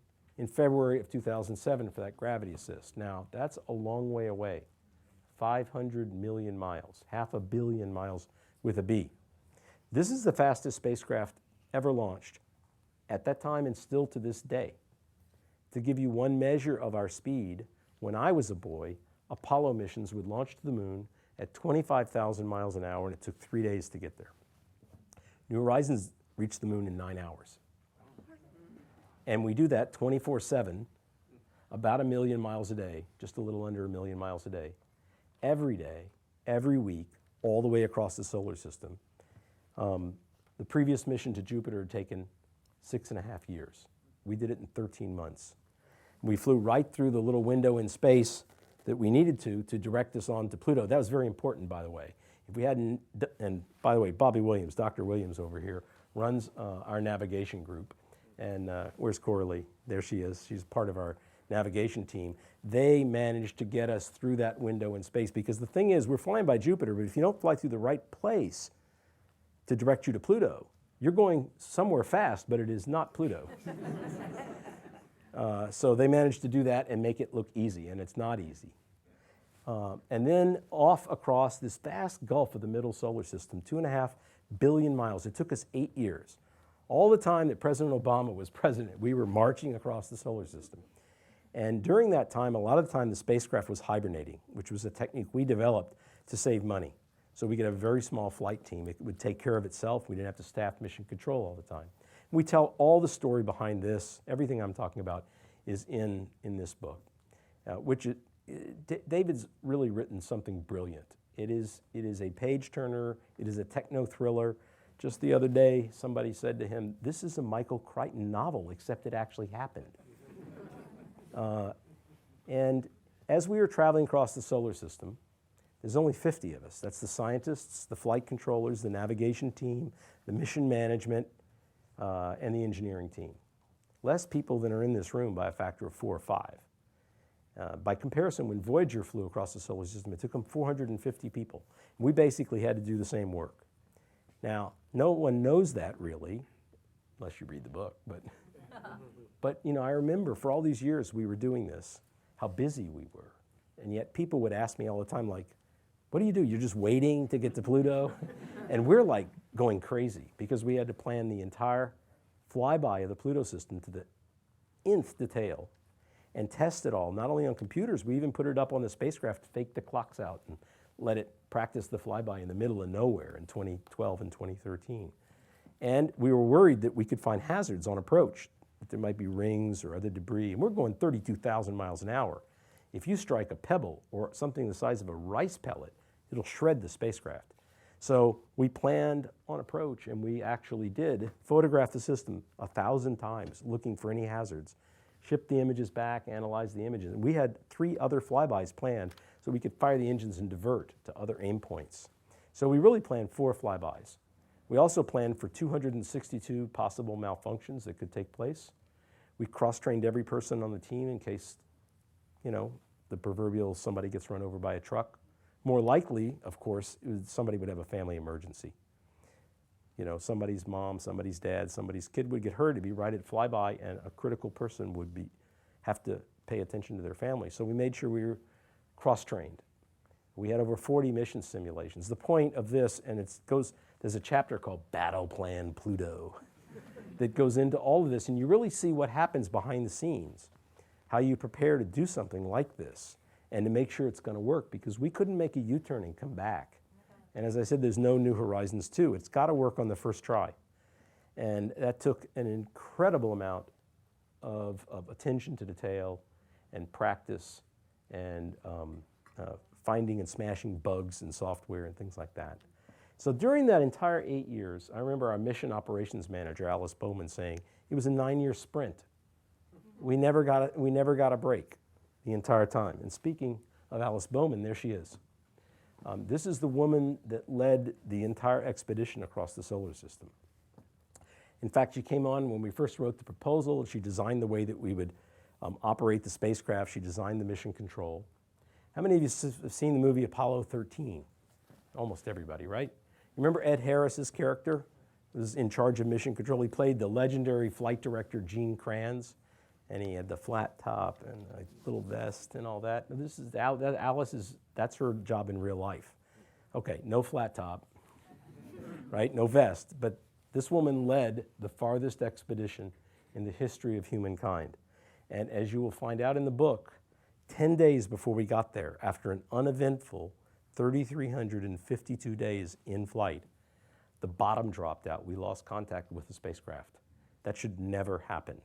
in February of 2007 for that gravity assist. Now, that's a long way away, 500 million miles, 500 million miles with a B. This is the fastest spacecraft ever launched at that time and still to this day. To give you one measure of our speed, when I was a boy, Apollo missions would launch to the moon at 25,000 miles an hour, and it took 3 days to get there. New Horizons reached the moon in 9 hours. And we do that 24/7, about 1 million miles a day, just a little under 1 million miles a day, every week, all the way across the solar system. The previous mission to Jupiter had taken 6.5 years. We did it in 13 months. We flew right through the little window in space that we needed to direct us on to Pluto. That was very important, by the way. If we hadn't, and by the way, Bobby Williams, Dr. Williams over here, runs our navigation group. And where's Coralie? There she is. She's part of our navigation team. They managed to get us through that window in space, because the thing is, we're flying by Jupiter, but if you don't fly through the right place to direct you to Pluto, you're going somewhere fast, but it is not Pluto. So they managed to do that and make it look easy, and it's not easy. And then off across this vast gulf of the middle solar system, 2.5 billion miles. It took us 8 years. All the time that President Obama was president, we were marching across the solar system. And during that time, a lot of the time, the spacecraft was hibernating, which was a technique we developed to save money. So we could have a very small flight team. It would take care of itself. We didn't have to staff mission control all the time. We tell all the story behind this. Everything I'm talking about is in this book, David's really written something brilliant. It is a page turner. It is a techno thriller. Just the other day, somebody said to him, "This is a Michael Crichton novel, except it actually happened." And as we were traveling across the solar system, there's only 50 of us. That's the scientists, the flight controllers, the navigation team, the mission management, and the engineering team. Less people than are in this room by a factor of 4 or 5. By comparison, when Voyager flew across the solar system, it took them 450 people. We basically had to do the same work. Now, no one knows that really, unless you read the book, but you know, I remember for all these years we were doing this, how busy we were. And yet people would ask me all the time, like, what do? You're just waiting to get to Pluto? And we're like going crazy because we had to plan the entire flyby of the Pluto system to the nth detail and test it all, not only on computers, we even put it up on the spacecraft to fake the clocks out and let it practice the flyby in the middle of nowhere in 2012 and 2013. And we were worried that we could find hazards on approach, that there might be rings or other debris. And we're going 32,000 miles an hour. If you strike a pebble or something the size of a rice pellet, it'll shred the spacecraft. So we planned on approach, and we actually did photograph the system 1,000 times looking for any hazards, ship the images back, analyze the images. And we had 3 other flybys planned so we could fire the engines and divert to other aim points. So we really planned 4 flybys. We also planned for 262 possible malfunctions that could take place. We cross-trained every person on the team in case, you know, the proverbial somebody gets run over by a truck. More likely, of course, somebody would have a family emergency. You know, somebody's mom, somebody's dad, somebody's kid would get hurt, it'd be right at flyby, and a critical person would have to pay attention to their family. So we made sure we were cross-trained. We had over 40 mission simulations. The point of this, and there's a chapter called Battle Plan Pluto that goes into all of this, and you really see what happens behind the scenes, how you prepare to do something like this and to make sure it's going to work, because we couldn't make a U-turn and come back. And as I said, there's no New Horizons 2. It's got to work on the first try. And that took an incredible amount of attention to detail and practice and finding and smashing bugs in software and things like that. So during that entire 8 years, I remember our mission operations manager, Alice Bowman, saying it was a 9-year sprint. We never got a break the entire time. And speaking of Alice Bowman, there she is. This is the woman that led the entire expedition across the solar system. In fact, she came on when we first wrote the proposal. She designed the way that we would operate the spacecraft. She designed the mission control. How many of you have seen the movie Apollo 13? Almost everybody, right? Remember Ed Harris's character was in charge of mission control. He played the legendary flight director Gene Kranz. And he had the flat top and a little vest and all that. And this is Alice that's her job in real life. Okay, no flat top, right? No vest. But this woman led the farthest expedition in the history of humankind. And as you will find out in the book, 10 days before we got there, after an uneventful 3,352 days in flight, the bottom dropped out. We lost contact with the spacecraft. That should never happen.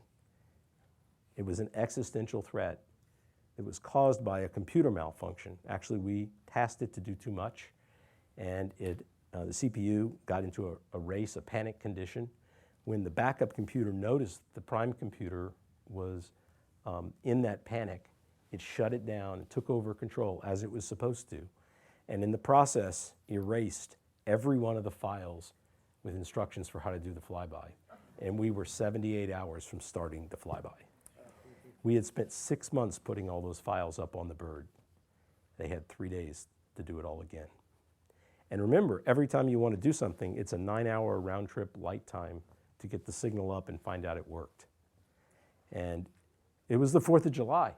It was an existential threat. It was caused by a computer malfunction. Actually, we tasked it to do too much, and the CPU got into a race, a panic condition. When the backup computer noticed the prime computer was in that panic, it shut it down and took over control as it was supposed to, and in the process erased every one of the files with instructions for how to do the flyby. And we were 78 hours from starting the flyby. We had spent 6 months putting all those files up on the bird. They had 3 days to do it all again. And remember, every time you want to do something, it's a 9-hour round trip light time to get the signal up and find out it worked. And it was the 4th of July.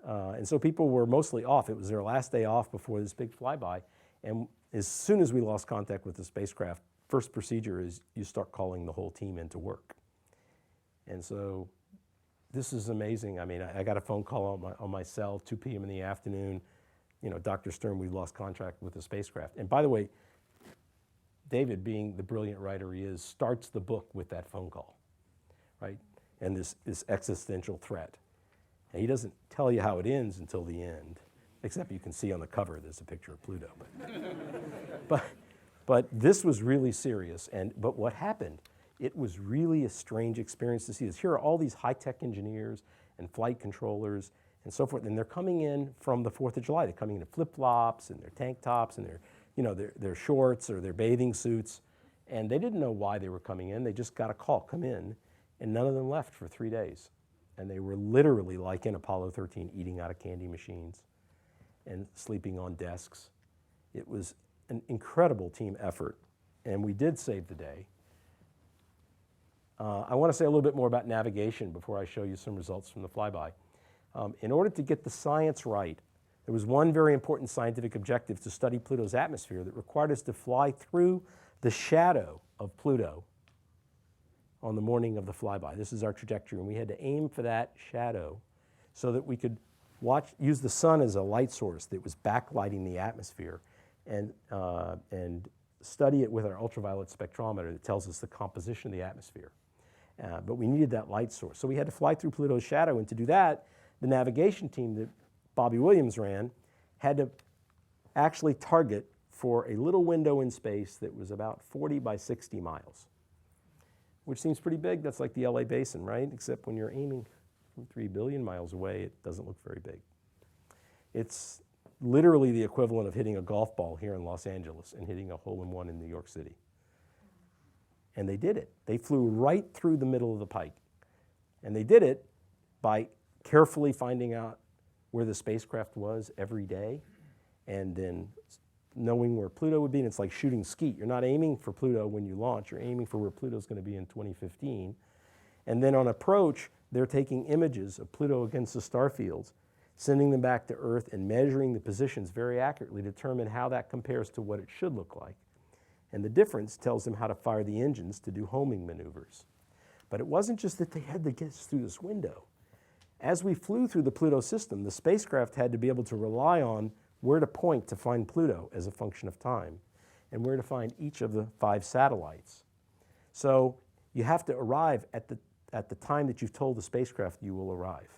And so people were mostly off. It was their last day off before this big flyby. And as soon as we lost contact with the spacecraft, first procedure is you start calling the whole team into work. And so this is amazing. I mean, I got a phone call on my cell, 2 p.m. in the afternoon. You know, Dr. Stern, we lost contact with the spacecraft. And by the way, David, being the brilliant writer he is, starts the book with that phone call, right? And this existential threat. And he doesn't tell you how it ends until the end, except you can see on the cover there's a picture of Pluto. But this was really serious. But what happened? It was really a strange experience to see this. Here are all these high-tech engineers and flight controllers and so forth, and they're coming in from the 4th of July. They're coming in in flip-flops and their tank tops and their shorts or their bathing suits, and they didn't know why they were coming in. They just got a call, come in, and none of them left for 3 days. And they were literally, like in Apollo 13, eating out of candy machines and sleeping on desks. It was an incredible team effort, and we did save the day. I want to say a little bit more about navigation before I show you some results from the flyby. In order to get the science right, there was one very important scientific objective to study Pluto's atmosphere that required us to fly through the shadow of Pluto on the morning of the flyby. This is our trajectory, and we had to aim for that shadow so that we could use the sun as a light source that was backlighting the atmosphere and study it with our ultraviolet spectrometer that tells us the composition of the atmosphere. But we needed that light source. So we had to fly through Pluto's shadow, and to do that, the navigation team that Bobby Williams ran had to actually target for a little window in space that was about 40 by 60 miles, which seems pretty big. That's like the LA basin, right? Except when you're aiming from 3 billion miles away, it doesn't look very big. It's literally the equivalent of hitting a golf ball here in Los Angeles and hitting a hole-in-one in New York City. And they did it. They flew right through the middle of the pike. And they did it by carefully finding out where the spacecraft was every day and then knowing where Pluto would be. And it's like shooting skeet. You're not aiming for Pluto when you launch. You're aiming for where Pluto's going to be in 2015. And then on approach, they're taking images of Pluto against the star fields, sending them back to Earth and measuring the positions very accurately to determine how that compares to what it should look like. And the difference tells them how to fire the engines to do homing maneuvers. But it wasn't just that they had to get through this window. As we flew through the Pluto system, the spacecraft had to be able to rely on where to point to find Pluto as a function of time and where to find each of the 5 satellites. So you have to arrive at the time that you've told the spacecraft you will arrive.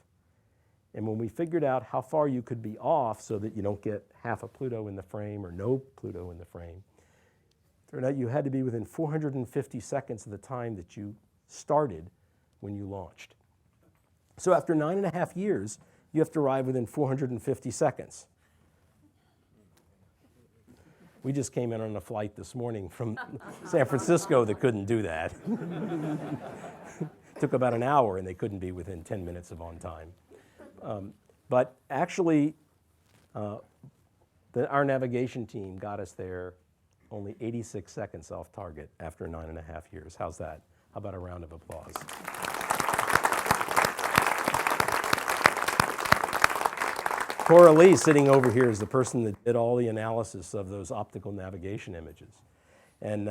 And when we figured out how far you could be off so that you don't get half a Pluto in the frame or no Pluto in the frame, it turned out you had to be within 450 seconds of the time that you started when you launched. So after 9.5 years, you have to arrive within 450 seconds. We just came in on a flight this morning from San Francisco that couldn't do that. Took about an hour, and they couldn't be within 10 minutes of on time. But actually, our navigation team got us there only 86 seconds off target after 9.5 years. How's that? How about a round of applause? Cora Lee, sitting over here, is the person that did all the analysis of those optical navigation images. And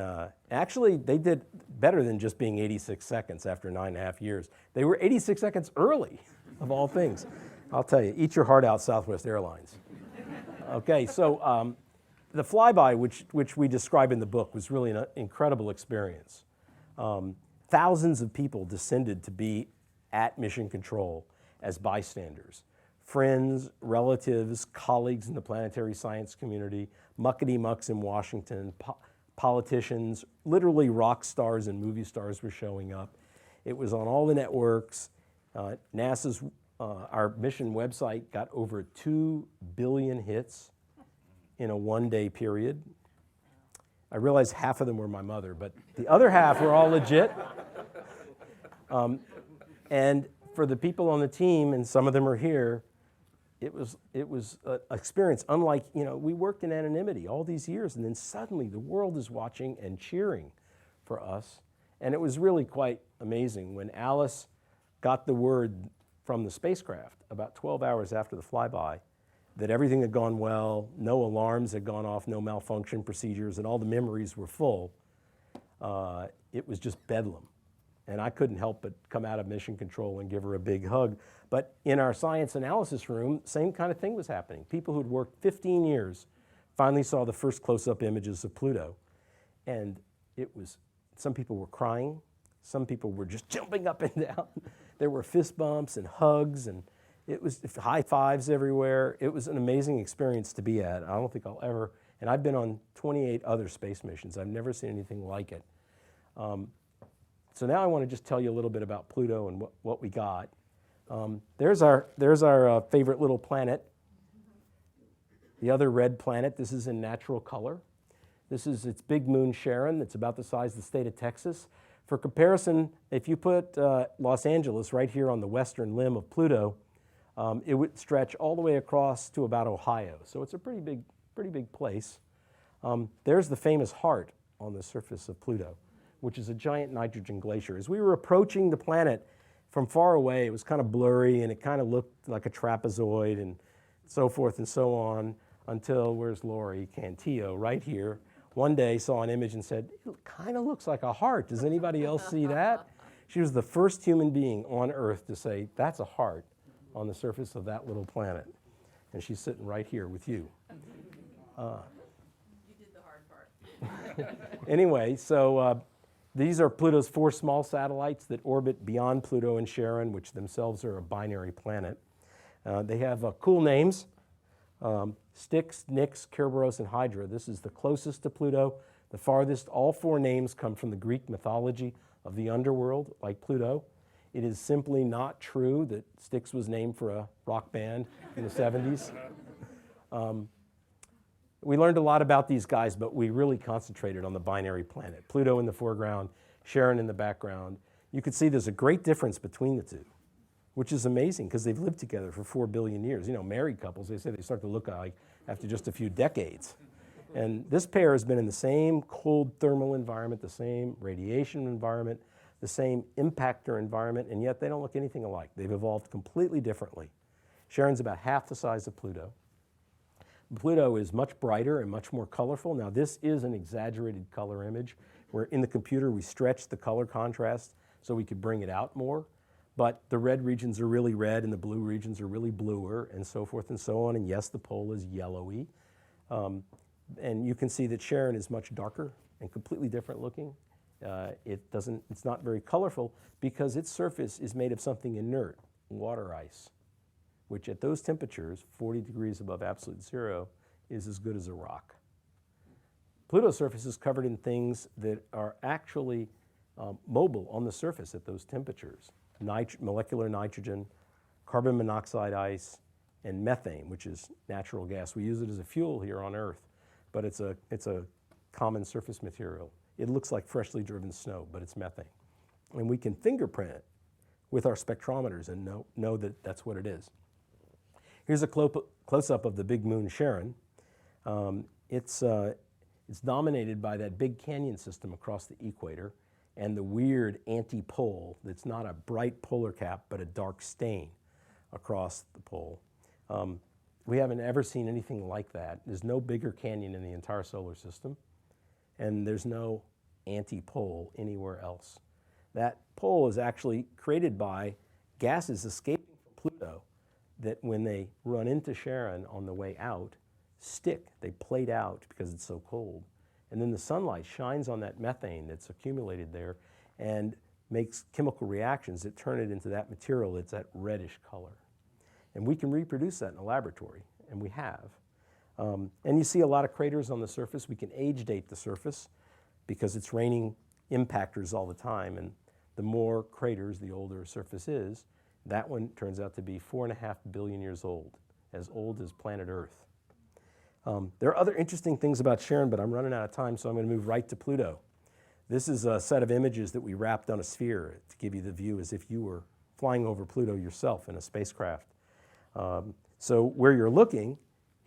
actually, they did better than just being 86 seconds after 9.5 years. They were 86 seconds early, of all things. I'll tell you, eat your heart out, Southwest Airlines. Okay, so the flyby, which we describe in the book, was really an incredible experience. Thousands of people descended to be at mission control as bystanders. Friends, relatives, colleagues in the planetary science community, muckety-mucks in Washington, politicians, literally rock stars and movie stars were showing up. It was on all the networks. NASA's, our mission website got over 2 billion hits in a one-day period. I realized half of them were my mother, but the other half were all legit. And for the people on the team, and some of them are here, it was an experience unlike, we worked in anonymity all these years, and then suddenly the world is watching and cheering for us. And it was really quite amazing when Alice got the word from the spacecraft about 12 hours after the flyby that everything had gone well, no alarms had gone off, no malfunction procedures, and all the memories were full. It was just bedlam. And I couldn't help but come out of mission control and give her a big hug. But in our science analysis room, same kind of thing was happening. People who'd worked 15 years finally saw the first close-up images of Pluto. And it was, some people were crying, some people were just jumping up and down. There were fist bumps and hugs, and it was high fives everywhere. It was an amazing experience to be at. I don't think I'll ever, and I've been on 28 other space missions. I've never seen anything like it. So now I want to just tell you a little bit about Pluto and what we got. There's our favorite little planet. The other red planet, this is in natural color. This is its big moon Charon. It's about the size of the state of Texas. For comparison, if you put Los Angeles right here on the western limb of Pluto, it would stretch all the way across to about Ohio. So it's a pretty big place. There's the famous heart on the surface of Pluto, which is a giant nitrogen glacier. As we were approaching the planet from far away, it was kind of blurry and it kind of looked like a trapezoid and so forth and so on until, where's Lori Cantillo, right here, one day saw an image and said, it kind of looks like a heart. Does anybody else see that? She was the first human being on Earth to say, that's a heart on the surface of that little planet. And she's sitting right here with you. You did the hard part. Anyway, so these are Pluto's 4 small satellites that orbit beyond Pluto and Charon, which themselves are a binary planet. They have cool names, Styx, Nix, Kerberos, and Hydra. This is the closest to Pluto. The farthest, all 4 names come from the Greek mythology of the underworld, like Pluto. It is simply not true that Styx was named for a rock band in the 70s. We learned a lot about these guys, but we really concentrated on the binary planet. Pluto in the foreground, Charon in the background. You can see there's a great difference between the two, which is amazing because they've lived together for 4 billion years. Married couples, they say they start to look alike after just a few decades. And this pair has been in the same cold thermal environment, the same radiation environment, the same impactor environment, and yet they don't look anything alike. They've evolved completely differently. Charon's about half the size of Pluto. Pluto is much brighter and much more colorful. Now, this is an exaggerated color image where in the computer we stretched the color contrast so we could bring it out more. But the red regions are really red and the blue regions are really bluer and so forth and so on. And yes, the pole is yellowy. And you can see that Charon is much darker and completely different looking. It's not very colorful because its surface is made of something inert, water ice, which at those temperatures, 40 degrees above absolute zero, is as good as a rock. Pluto's surface is covered in things that are actually mobile on the surface at those temperatures. Molecular nitrogen, carbon monoxide ice, and methane, which is natural gas. We use it as a fuel here on Earth, but it's a common surface material. It looks like freshly driven snow, but it's methane. And we can fingerprint it with our spectrometers and know that that's what it is. Here's a close-up of the big moon Charon. It's dominated by that big canyon system across the equator and the weird anti-pole that's not a bright polar cap but a dark stain across the pole. We haven't ever seen anything like that. There's no bigger canyon in the entire solar system, and there's no antipole anywhere else. That pole is actually created by gases escaping from Pluto that when they run into Charon on the way out, stick, they plate out because it's so cold. And then the sunlight shines on that methane that's accumulated there and makes chemical reactions that turn it into that material that's that reddish color. And we can reproduce that in a laboratory, and we have. And you see a lot of craters on the surface. We can age date the surface because it's raining impactors all the time, and the more craters, the older a surface is. That one turns out to be 4.5 billion years old as planet Earth. There are other interesting things about Charon, but I'm running out of time, so I'm going to move right to Pluto. This is a set of images that we wrapped on a sphere to give you the view as if you were flying over Pluto yourself in a spacecraft. So where you're looking,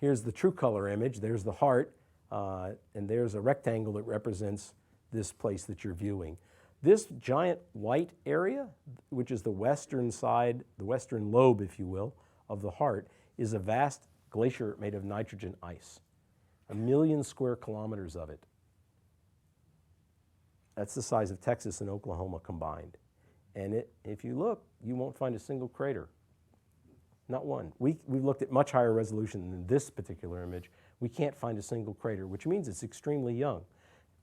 here's the true color image, there's the heart, and there's a rectangle that represents this place that you're viewing. This giant white area, which is the western side, the western lobe, if you will, of the heart, is a vast glacier made of nitrogen ice. 1 million square kilometers of it. That's the size of Texas and Oklahoma combined. And if you look, you won't find a single crater. Not one. We've looked at much higher resolution than this particular image. We can't find a single crater, which means it's extremely young.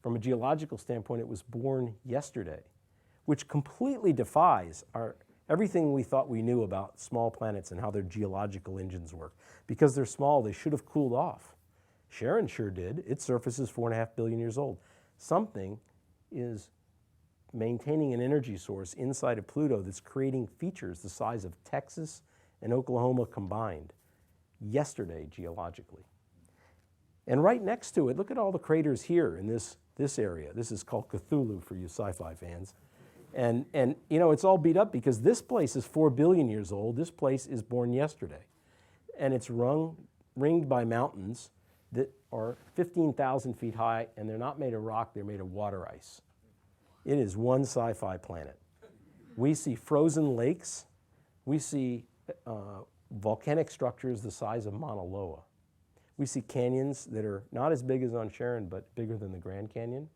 From a geological standpoint, it was born yesterday, which completely defies everything we thought we knew about small planets and how their geological engines work. Because they're small, they should have cooled off. Charon sure did. Its surface is 4.5 billion years old. Something is maintaining an energy source inside of Pluto that's creating features the size of Texas and Oklahoma combined yesterday geologically. And right next to it, look at all the craters here in this area. This is called Cthulhu for you sci-fi fans. And you know, it's all beat up because this place is 4 billion years old. This place is born yesterday. And it's ringed by mountains that are 15,000 feet high, and they're not made of rock, they're made of water ice. It is one sci-fi planet. We see frozen lakes. We see volcanic structures the size of Mauna Loa. We see canyons that are not as big as on Charon, but bigger than the Grand Canyon.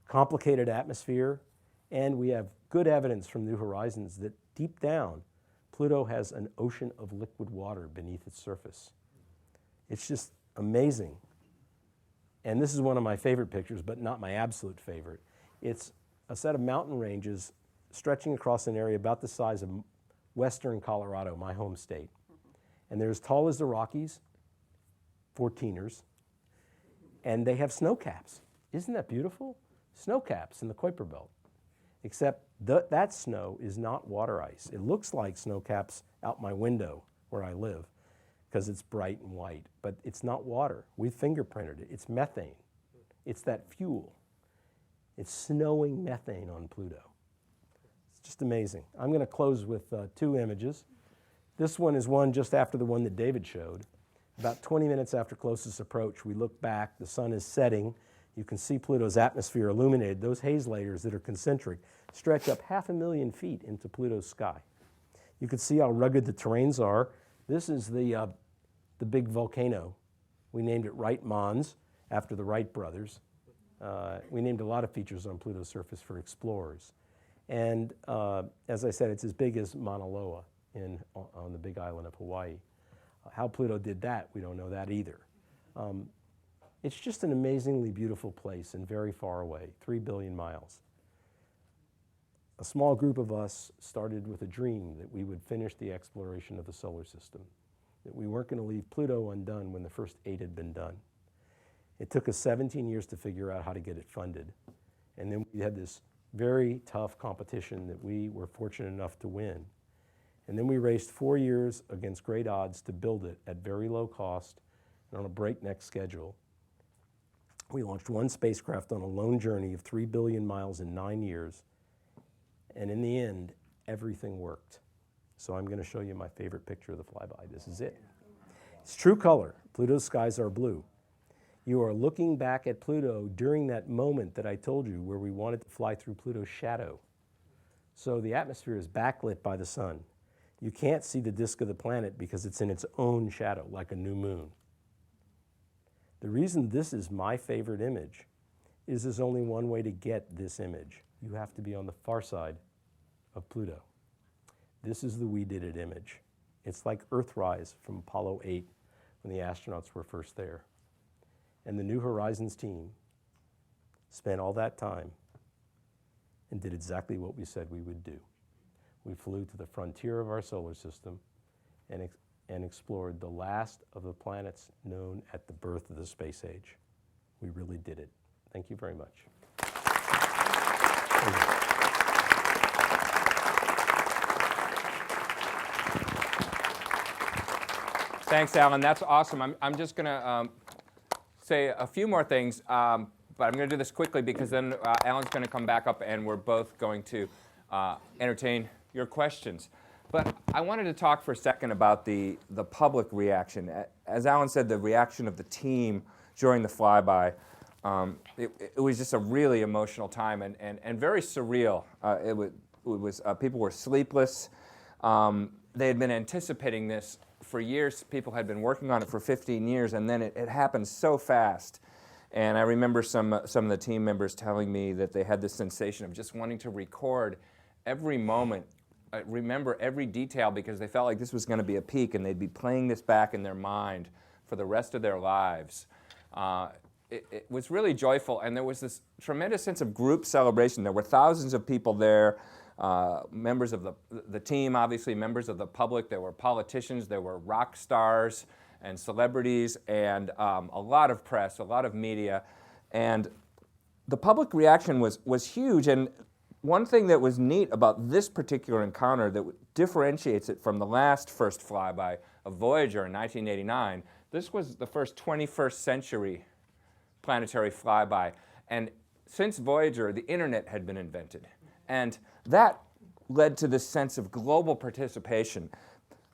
Complicated atmosphere, and we have good evidence from New Horizons that deep down, Pluto has an ocean of liquid water beneath its surface. It's just amazing. And this is one of my favorite pictures, but not my absolute favorite. It's a set of mountain ranges stretching across an area about the size of western Colorado, my home state. And they're as tall as the Rockies, 14ers, and they have snow caps. Isn't that beautiful? Snow caps in the Kuiper Belt. Except that snow is not water ice. It looks like snow caps out my window where I live because it's bright and white, but it's not water. We fingerprinted it. It's methane. It's that fuel. It's snowing methane on Pluto. It's just amazing. I'm going to close with 2 images. This one is one just after the one that David showed. About 20 minutes after closest approach, we look back, the sun is setting. You can see Pluto's atmosphere illuminated. Those haze layers that are concentric stretch up 500,000 feet into Pluto's sky. You can see how rugged the terrains are. This is the big volcano. We named it Wright Mons after the Wright brothers. We named a lot of features on Pluto's surface for explorers. And as I said, it's as big as Mauna Loa on the big island of Hawaii. How Pluto did that, we don't know that either. It's just an amazingly beautiful place and very far away, 3 billion miles. A small group of us started with a dream that we would finish the exploration of the solar system, that we weren't going to leave Pluto undone when the first 8 had been done. It took us 17 years to figure out how to get it funded. And then we had this very tough competition that we were fortunate enough to win. And then we raced 4 years against great odds to build it at very low cost and on a breakneck schedule. We launched 1 spacecraft on a lone journey of 3 billion miles in 9 years. And in the end, everything worked. So I'm going to show you my favorite picture of the flyby. This is it. It's true color. Pluto's skies are blue. You are looking back at Pluto during that moment that I told you where we wanted to fly through Pluto's shadow. So the atmosphere is backlit by the sun. You can't see the disk of the planet because it's in its own shadow, like a new moon. The reason this is my favorite image is there's only one way to get this image. You have to be on the far side of Pluto. This is the "we did it" image. It's like Earthrise from Apollo 8 when the astronauts were first there. And the New Horizons team spent all that time and did exactly what we said we would do. We flew to the frontier of our solar system and explored the last of the planets known at the birth of the space age. We really did it. Thank you very much. Thanks, Alan. That's awesome. I'm just going to say a few more things, but I'm going to do this quickly because then Alan's going to come back up and we're both going to entertain your questions. But I wanted to talk for a second about the public reaction. As Alan said, the reaction of the team during the flyby, it was just a really emotional time and very surreal. People were sleepless. They had been anticipating this for years. People had been working on it for 15 years, and then it happened so fast. And I remember some of the team members telling me that they had this sensation of just wanting to record every moment, remember every detail, because they felt like this was going to be a peak, and they'd be playing this back in their mind for the rest of their lives. It was really joyful, and there was this tremendous sense of group celebration. There were thousands of people there, members of the team, obviously members of the public. There were politicians, there were rock stars and celebrities, and a lot of press, a lot of media. And the public reaction was huge. And one thing that was neat about this particular encounter that differentiates it from the last first flyby of Voyager in 1989, this was the first 21st century planetary flyby. And since Voyager, the internet had been invented. And that led to this sense of global participation.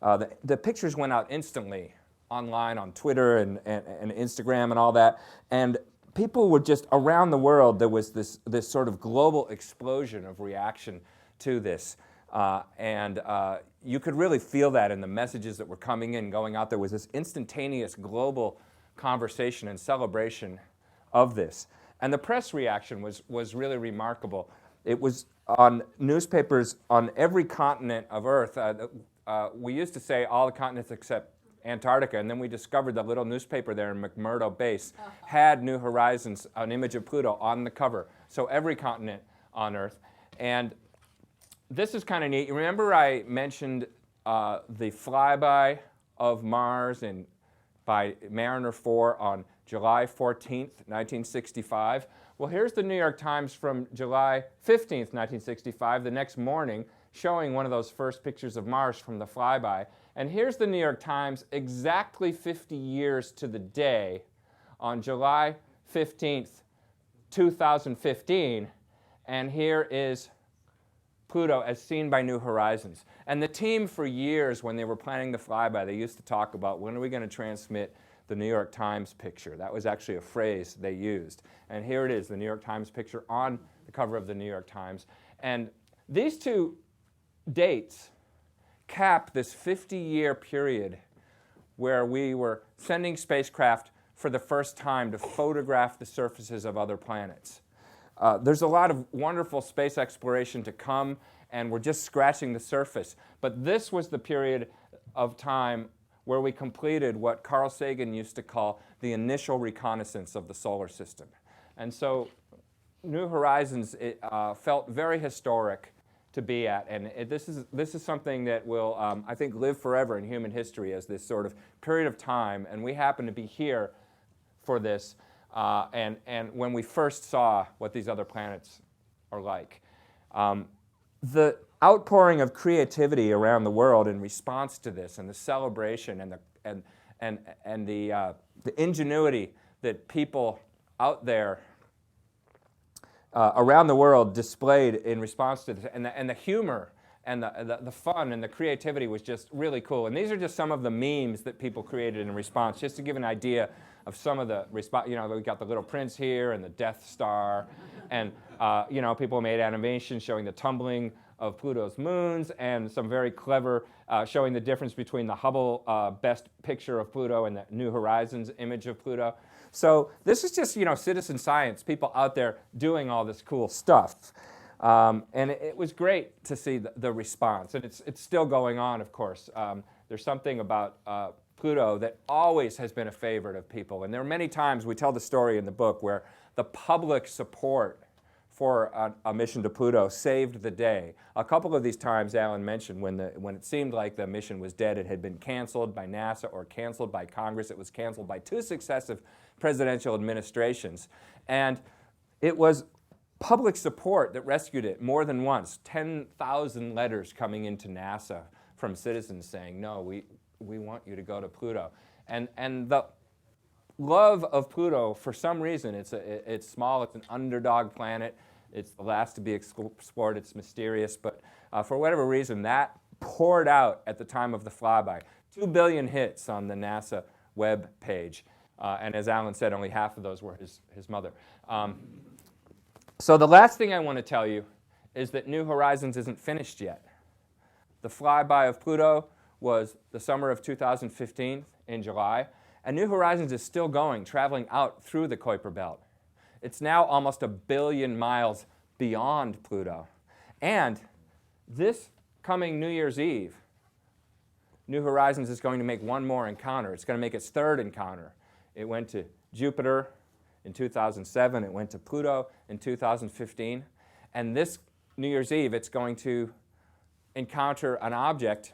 The pictures went out instantly online on Twitter and Instagram and all that. And people were just around the world. There was this sort of global explosion of reaction to this. You could really feel that in the messages that were coming in, going out. There was this instantaneous global conversation and celebration of this. And the press reaction was really remarkable. It was on newspapers on every continent of Earth. We used to say all the continents except Antarctica, and then we discovered the little newspaper there in McMurdo Base had New Horizons, an image of Pluto, on the cover. So every continent on Earth. And this is kind of neat. You remember I mentioned the flyby of Mars by Mariner 4 on July 14th, 1965? Well, here's the New York Times from July 15th, 1965, the next morning, showing one of those first pictures of Mars from the flyby. And here's the New York Times exactly 50 years to the day on July 15th, 2015. And here is Pluto as seen by New Horizons. And the team for years, when they were planning the flyby, they used to talk about, when are we going to transmit the New York Times picture? That was actually a phrase they used. And here it is, the New York Times picture on the cover of the New York Times. And these two dates cap this 50-year period where we were sending spacecraft for the first time to photograph the surfaces of other planets. There's a lot of wonderful space exploration to come, and we're just scratching the surface. But this was the period of time where we completed what Carl Sagan used to call the initial reconnaissance of the solar system. And so New Horizons felt very historic to be at, and this is something that will, I think, live forever in human history as this sort of period of time, and we happen to be here for this, and when we first saw what these other planets are like. The outpouring of creativity around the world in response to this, and the celebration, and the ingenuity that people out there around the world displayed in response to this, and the humor and the fun and the creativity was just really cool. And these are just some of the memes that people created in response, just to give an idea of some of the response. You know, we got the little prince here and the Death Star, and People made animations showing the tumbling of Pluto's moons, and some very clever showing the difference between the Hubble best picture of Pluto and the New Horizons image of Pluto. So this is just, citizen science, people out there doing all this cool stuff. And it was great to see the response. And it's still going on, of course. There's something about Pluto that always has been a favorite of people. And there are many times, we tell the story in the book, where the public support for a mission to Pluto saved the day. A couple of these times Alan mentioned when it seemed like the mission was dead, it had been canceled by NASA or canceled by Congress. It was canceled by 2 successive presidential administrations. And it was public support that rescued it more than once. 10,000 letters coming into NASA from citizens saying, no, we want you to go to Pluto. And the love of Pluto, for some reason, it's small, it's an underdog planet, it's the last to be explored, it's mysterious, but for whatever reason, that poured out at the time of the flyby. 2 billion hits on the NASA web page, and as Alan said, only half of those were his mother. So the last thing I want to tell you is that New Horizons isn't finished yet. The flyby of Pluto was the summer of 2015 in July, and New Horizons is still going, traveling out through the Kuiper Belt. It's now almost 1 billion miles beyond Pluto. And this coming New Year's Eve, New Horizons is going to make one more encounter. It's going to make its 3rd encounter. It went to Jupiter in 2007. It went to Pluto in 2015. And this New Year's Eve, it's going to encounter an object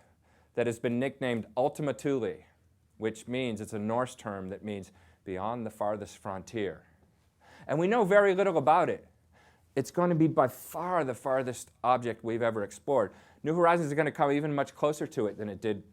that has been nicknamed Ultima Thule, which means, it's a Norse term that means beyond the farthest frontier. And we know very little about it. It's going to be by far the farthest object we've ever explored. New Horizons is going to come even much closer to it than it did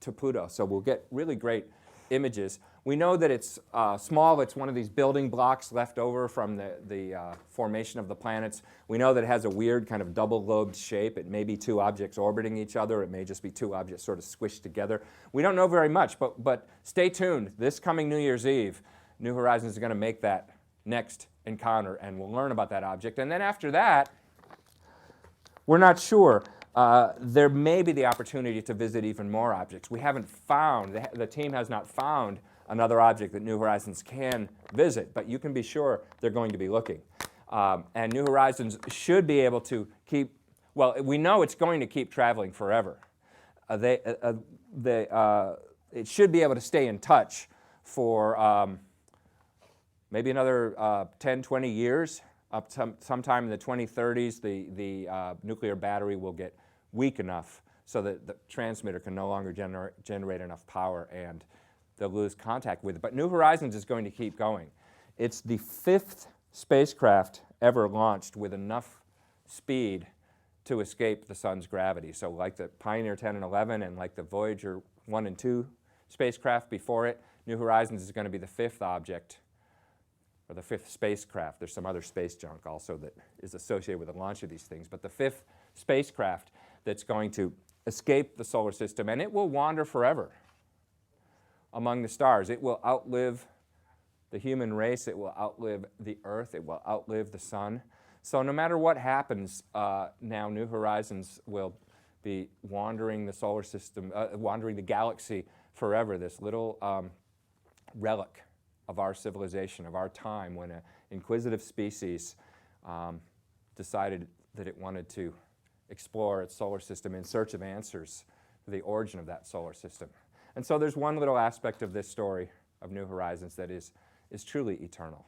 to Pluto, so we'll get really great images. We know that it's small. It's one of these building blocks left over from the formation of the planets. We know that it has a weird kind of double-lobed shape. It may be 2 objects orbiting each other. It may just be 2 objects sort of squished together. We don't know very much, but stay tuned. This coming New Year's Eve, New Horizons is going to make that next encounter, and we'll learn about that object. And then after that, we're not sure. There may be the opportunity to visit even more objects. We haven't found, the team has not found another object that New Horizons can visit, but you can be sure they're going to be looking. And New Horizons should be able to keep, well, we know it's going to keep traveling forever. It should be able to stay in touch for maybe another 10, 20 years. Up to sometime in the 2030s, the nuclear battery will get weak enough so that the transmitter can no longer generate enough power, and they'll lose contact with it. But New Horizons is going to keep going. It's the 5th spacecraft ever launched with enough speed to escape the sun's gravity. So like the Pioneer 10 and 11 and like the Voyager 1 and 2 spacecraft before it, New Horizons is going to be the 5th object, or the 5th spacecraft. There's some other space junk also that is associated with the launch of these things, but the 5th spacecraft that's going to escape the solar system, and it will wander forever among the stars. It will outlive the human race. It will outlive the Earth. It will outlive the sun. So no matter what happens, now New Horizons will be wandering the solar system, wandering the galaxy forever, this little relic of our civilization, of our time, when an inquisitive species decided that it wanted to explore its solar system in search of answers for the origin of that solar system. And so there's one little aspect of this story of New Horizons that is truly eternal.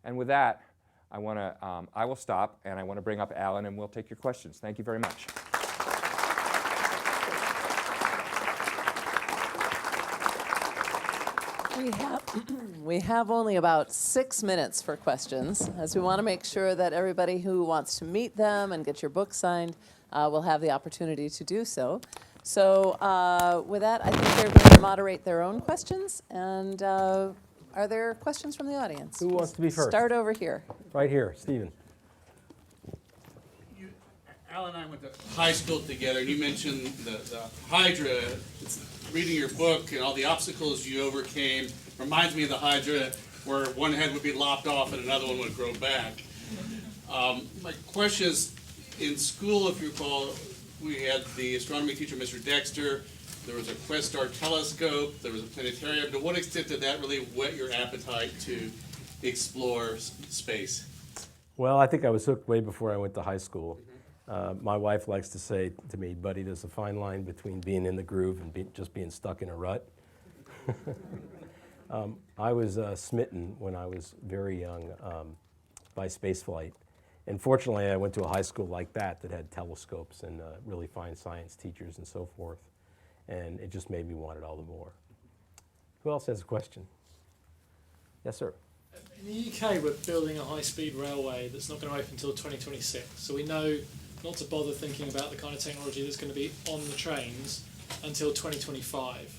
And with that, I will stop, and I want to bring up Alan, and we'll take your questions. Thank you very much. We have only about 6 minutes for questions, as we want to make sure that everybody who wants to meet them and get your book signed will have the opportunity to do so. So with that, I think they're going to moderate their own questions. And are there questions from the audience? Who wants to be first? Start over here. Right here, Stephen. Al and I went to high school together, and you mentioned the Hydra. Reading your book and all the obstacles you overcame reminds me of the Hydra, where one head would be lopped off and another one would grow back. My question is, in school, if you recall, we had the astronomy teacher, Mr. Dexter. There was a Questar telescope. There was a planetarium. To what extent did that really whet your appetite to explore space? Well, I think I was hooked way before I went to high school. My wife likes to say to me, buddy, there's a fine line between being in the groove and just being stuck in a rut. I was smitten when I was very young by spaceflight. And fortunately, I went to a high school like that had telescopes and really fine science teachers and so forth. And it just made me want it all the more. Who else has a question? Yes, sir. In the UK, we're building a high-speed railway that's not going to open until 2026. So we know not to bother thinking about the kind of technology that's going to be on the trains until 2025.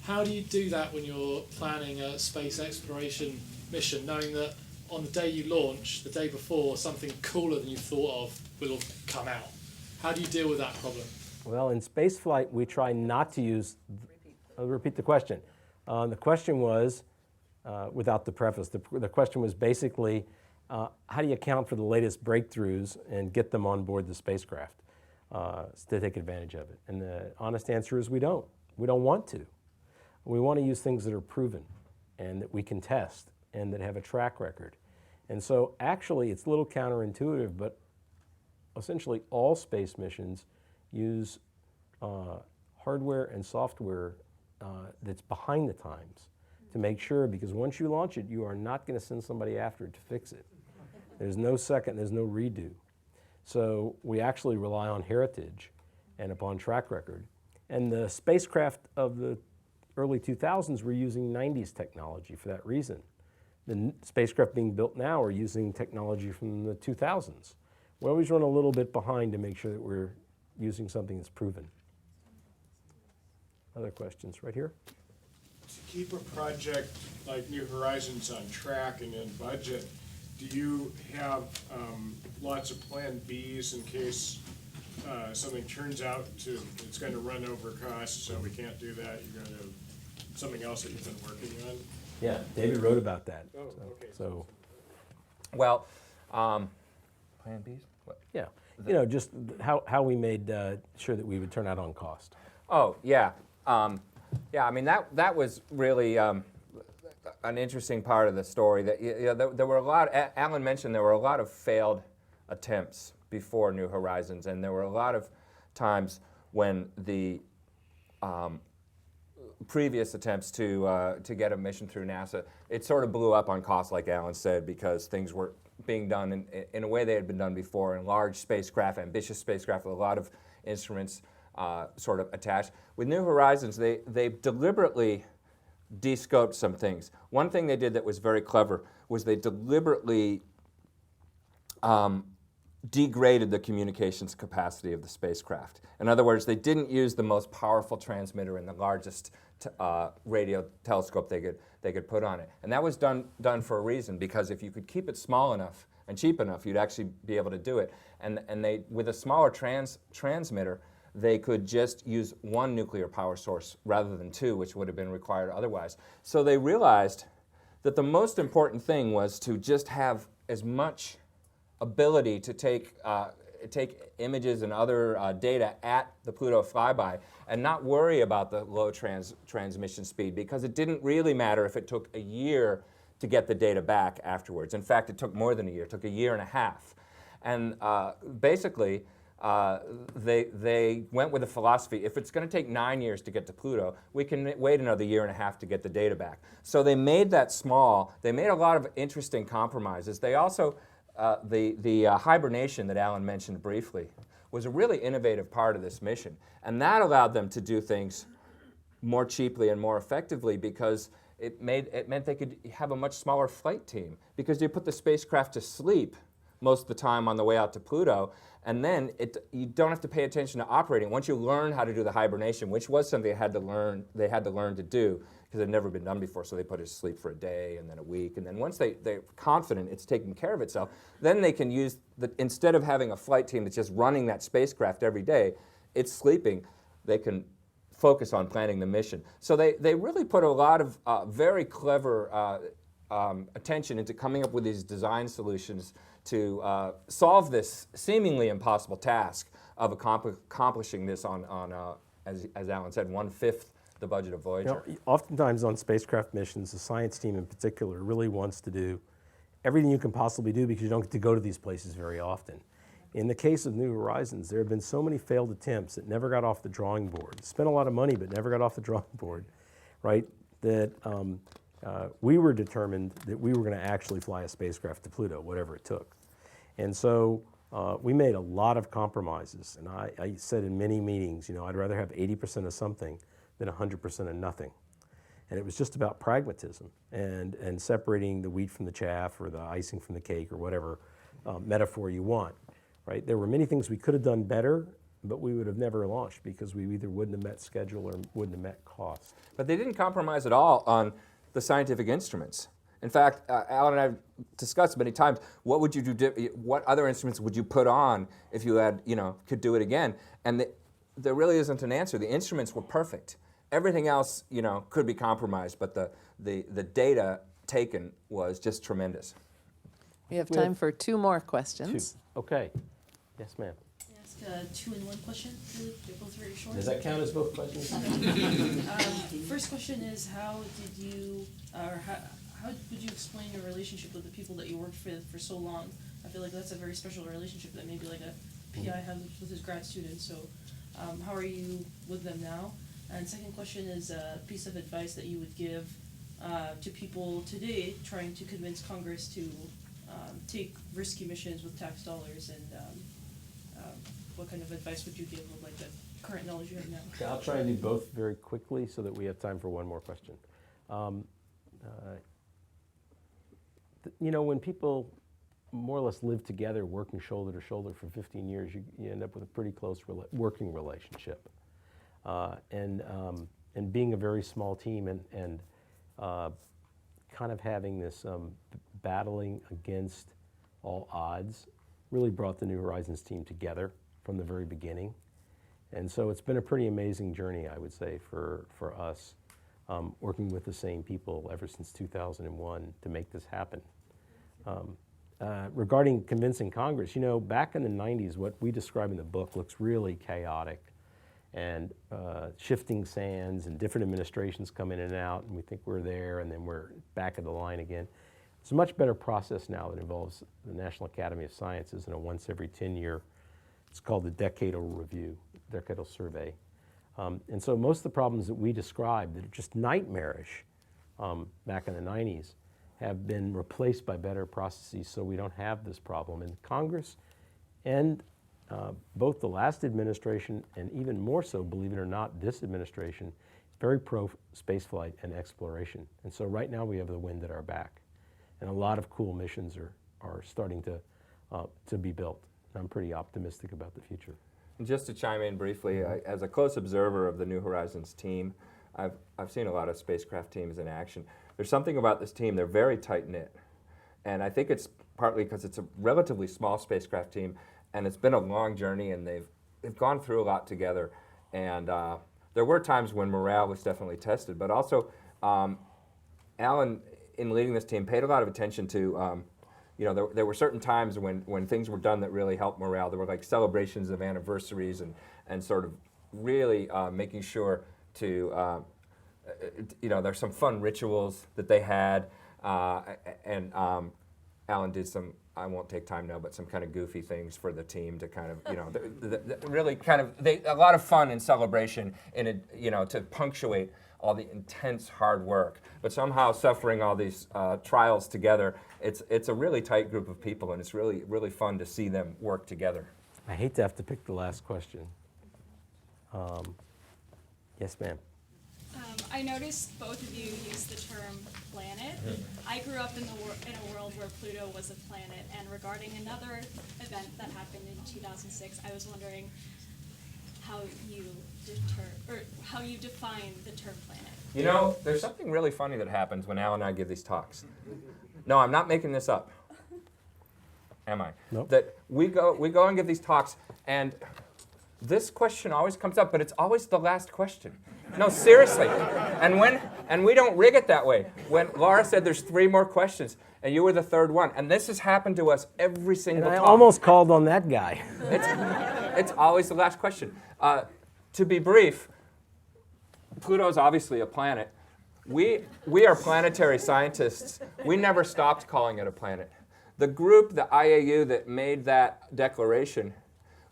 How do you do that when you're planning a space exploration mission, knowing that on the day you launch, the day before, something cooler than you thought of will have come out? How do you deal with that problem? Well, in spaceflight, we try not to use. I'll repeat the question. The question was, without the preface, the question was basically, how do you account for the latest breakthroughs and get them on board the spacecraft to take advantage of it? And the honest answer is we don't. We don't want to. We want to use things that are proven and that we can test and that have a track record. And so actually, it's a little counterintuitive, but essentially all space missions use hardware and software that's behind the times to make sure, because once you launch it, you are not going to send somebody after it to fix it. There's no second, there's no redo. So we actually rely on heritage and upon track record. And the spacecraft of the early 2000s were using 90s technology for that reason. The spacecraft being built now are using technology from the 2000s. We always run a little bit behind to make sure that we're using something that's proven. Other questions right here? To keep a project like New Horizons on track and in budget, do you have lots of plan Bs in case something turns out it's going to run over costs, so we can't do that? You're going to have something else that you've been working on? Yeah, David wrote about that. Oh, okay. So Well, Plan Bs? What? yeah, you know, just how we made sure that we would turn out on cost. Oh, yeah. Yeah, I mean, that was really an interesting part of the story. That there were a lot, Alan mentioned there were a lot of failed attempts before New Horizons, and there were a lot of times when the previous attempts to get a mission through NASA, it sort of blew up on cost, like Alan said, because things were being done in a way they had been done before, in large spacecraft, ambitious spacecraft with a lot of instruments sort of attached. With New Horizons, they deliberately de-scoped some things. One thing they did that was very clever was they deliberately degraded the communications capacity of the spacecraft. In other words, they didn't use the most powerful transmitter and the largest radio telescope they could put on it. And that was done for a reason, because if you could keep it small enough and cheap enough, you'd actually be able to do it. And they, with a smaller transmitter, they could just use one nuclear power source rather than two, which would have been required otherwise. So they realized that the most important thing was to just have as much ability to take images and other data at the Pluto flyby and not worry about the low transmission speed, because it didn't really matter if it took a year to get the data back afterwards. In fact, it took more than a year. It took a year and a half. And basically, they went with the philosophy, if it's going to take 9 years to get to Pluto, we can wait another year and a half to get the data back. So they made that small. They made a lot of interesting compromises. They also, the hibernation that Alan mentioned briefly was a really innovative part of this mission. And that allowed them to do things more cheaply and more effectively, because it meant they could have a much smaller flight team, because you put the spacecraft to sleep most of the time on the way out to Pluto, and then you don't have to pay attention to operating. Once you learn how to do the hibernation, which was something they had to learn to do, because it had never been done before, so they put it to sleep for a day and then a week, and then once they're confident it's taking care of itself, then they can use, instead of having a flight team that's just running that spacecraft every day, it's sleeping, they can focus on planning the mission. So they really put a lot of very clever attention into coming up with these design solutions to solve this seemingly impossible task of accomplishing this on as Alan said, 1/5 the budget of Voyager. Oftentimes on spacecraft missions, the science team in particular really wants to do everything you can possibly do because you don't get to go to these places very often. In the case of New Horizons, there have been so many failed attempts that never got off the drawing board. Spent a lot of money, but never got off the drawing board, right? That we were determined that we were going to actually fly a spacecraft to Pluto, whatever it took. And so we made a lot of compromises. And I said in many meetings, I'd rather have 80% of something than 100% of nothing. And it was just about pragmatism and separating the wheat from the chaff or the icing from the cake or whatever metaphor you want, right? There were many things we could have done better, but we would have never launched because we either wouldn't have met schedule or wouldn't have met cost. But they didn't compromise at all on the scientific instruments. In fact, Alan and I have discussed many times, what would you do, what other instruments would you put on if you had, could do it again? And there really isn't an answer. The instruments were perfect. Everything else, could be compromised, but the data taken was just tremendous. We have time for 2 more questions. Okay. Yes, ma'am. Ask a 2-in-1 question. They're both very short. Does that count as both questions? First question is, how would you explain your relationship with the people that you worked with for so long? I feel like that's a very special relationship that maybe like a PI has with his grad students. So how are you with them now? And second question is a piece of advice that you would give to people today trying to convince Congress to take risky missions with tax dollars, and what kind of advice would you give with like the current knowledge you have now? Okay, I'll try and do both very quickly so that we have time for one more question. When people more or less live together working shoulder to shoulder for 15 years, you end up with a pretty close working relationship. And being a very small team and kind of having this battling against all odds really brought the New Horizons team together from the very beginning. And so it's been a pretty amazing journey, I would say, for us, working with the same people ever since 2001 to make this happen. Regarding convincing Congress, back in the 90s, what we describe in the book looks really chaotic and shifting sands and different administrations come in and out, and we think we're there and then we're back of the line again. It's a much better process now that involves the National Academy of Sciences in a once every 10-year, it's called the decadal review, decadal survey. And so most of the problems that we described that are just nightmarish back in the 90s have been replaced by better processes, so we don't have this problem. And Congress and both the last administration and even more so, believe it or not, this administration, very pro spaceflight and exploration. And so right now we have the wind at our back. And a lot of cool missions are starting to be built. I'm pretty optimistic about the future. And just to chime in briefly, as a close observer of the New Horizons team, I've seen a lot of spacecraft teams in action. There's something about this team, they're very tight-knit. And I think it's partly because it's a relatively small spacecraft team, and it's been a long journey, and they've gone through a lot together. And there were times when morale was definitely tested, but also Alan, in leading this team, paid a lot of attention to, there were certain times when things were done that really helped morale. There were like celebrations of anniversaries and sort of really making sure to, there's some fun rituals that they had, and Alan did some, I won't take time now, but some kind of goofy things for the team to kind of, really kind of, a lot of fun and celebration to punctuate all the intense hard work, but somehow suffering all these trials together. It's a really tight group of people, and it's really, really fun to see them work together. I hate to have to pick the last question. Yes, ma'am. I noticed both of you use the term planet. I grew up in a world where Pluto was a planet, and regarding another event that happened in 2006, I was wondering how you define the term planet. There's something really funny that happens when Al and I give these talks. No, I'm not making this up. Am I? Nope. That we go and give these talks, and this question always comes up, but it's always the last question. No, seriously. And we don't rig it that way. When Laura said there's 3 more questions, and you were the 3rd one, and this has happened to us every single And I time. almost called on that guy. It's always the last question. To be brief, Pluto's obviously a planet. We are planetary scientists. We never stopped calling it a planet. The group, the IAU, that made that declaration,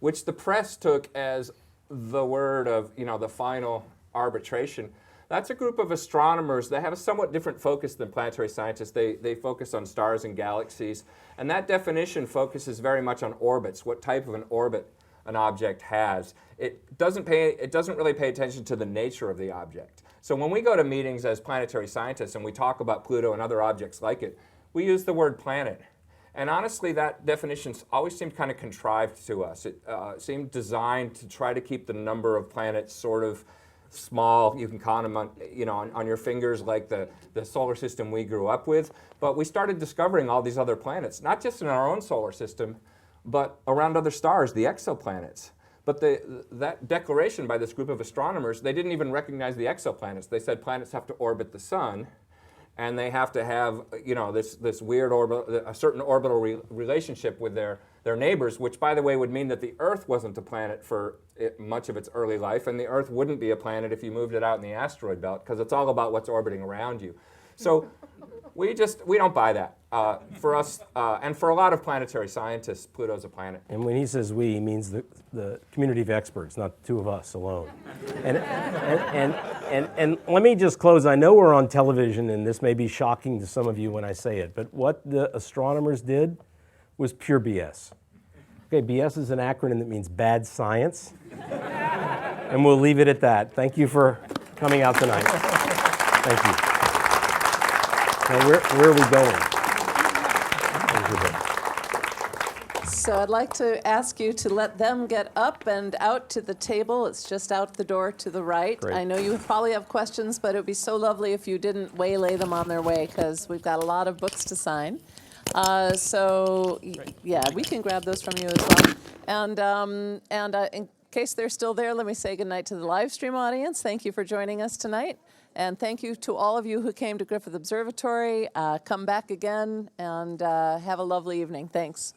which the press took as the word of, the final arbitration, that's a group of astronomers that have a somewhat different focus than planetary scientists. They focus on stars and galaxies, and that definition focuses very much on orbits, what type of an orbit an object has. It doesn't really pay attention to the nature of the object. So when we go to meetings as planetary scientists and we talk about Pluto and other objects like it, we use the word planet. And honestly, that definition always seemed kind of contrived to us. It seemed designed to try to keep the number of planets sort of small. You can count them on your fingers, like the solar system we grew up with. But we started discovering all these other planets, not just in our own solar system, but around other stars, the exoplanets. But that declaration by this group of astronomers, they didn't even recognize the exoplanets. They said planets have to orbit the sun, and they have to have this weird a certain orbital relationship with their neighbors, which, by the way, would mean that the Earth wasn't a planet for much of its early life, and the Earth wouldn't be a planet if you moved it out in the asteroid belt, because it's all about what's orbiting around you. So we don't buy that. For us, and for a lot of planetary scientists, Pluto's a planet. And when he says we, he means the community of experts, not the 2 of us alone. And let me just close. I know we're on television, and this may be shocking to some of you when I say it, but what the astronomers did was pure BS. Okay, BS is an acronym that means bad science. And we'll leave it at that. Thank you for coming out tonight. Thank you. Now, where are we going? So I'd like to ask you to let them get up and out to the table. It's just out the door to the right. Great. I know you probably have questions, but it would be so lovely if you didn't waylay them on their way, because we've got a lot of books to sign. Yeah, we can grab those from you as well. And in case they're still there, let me say goodnight to the live stream audience. Thank you for joining us tonight. And thank you to all of you who came to Griffith Observatory. Come back again and have a lovely evening. Thanks.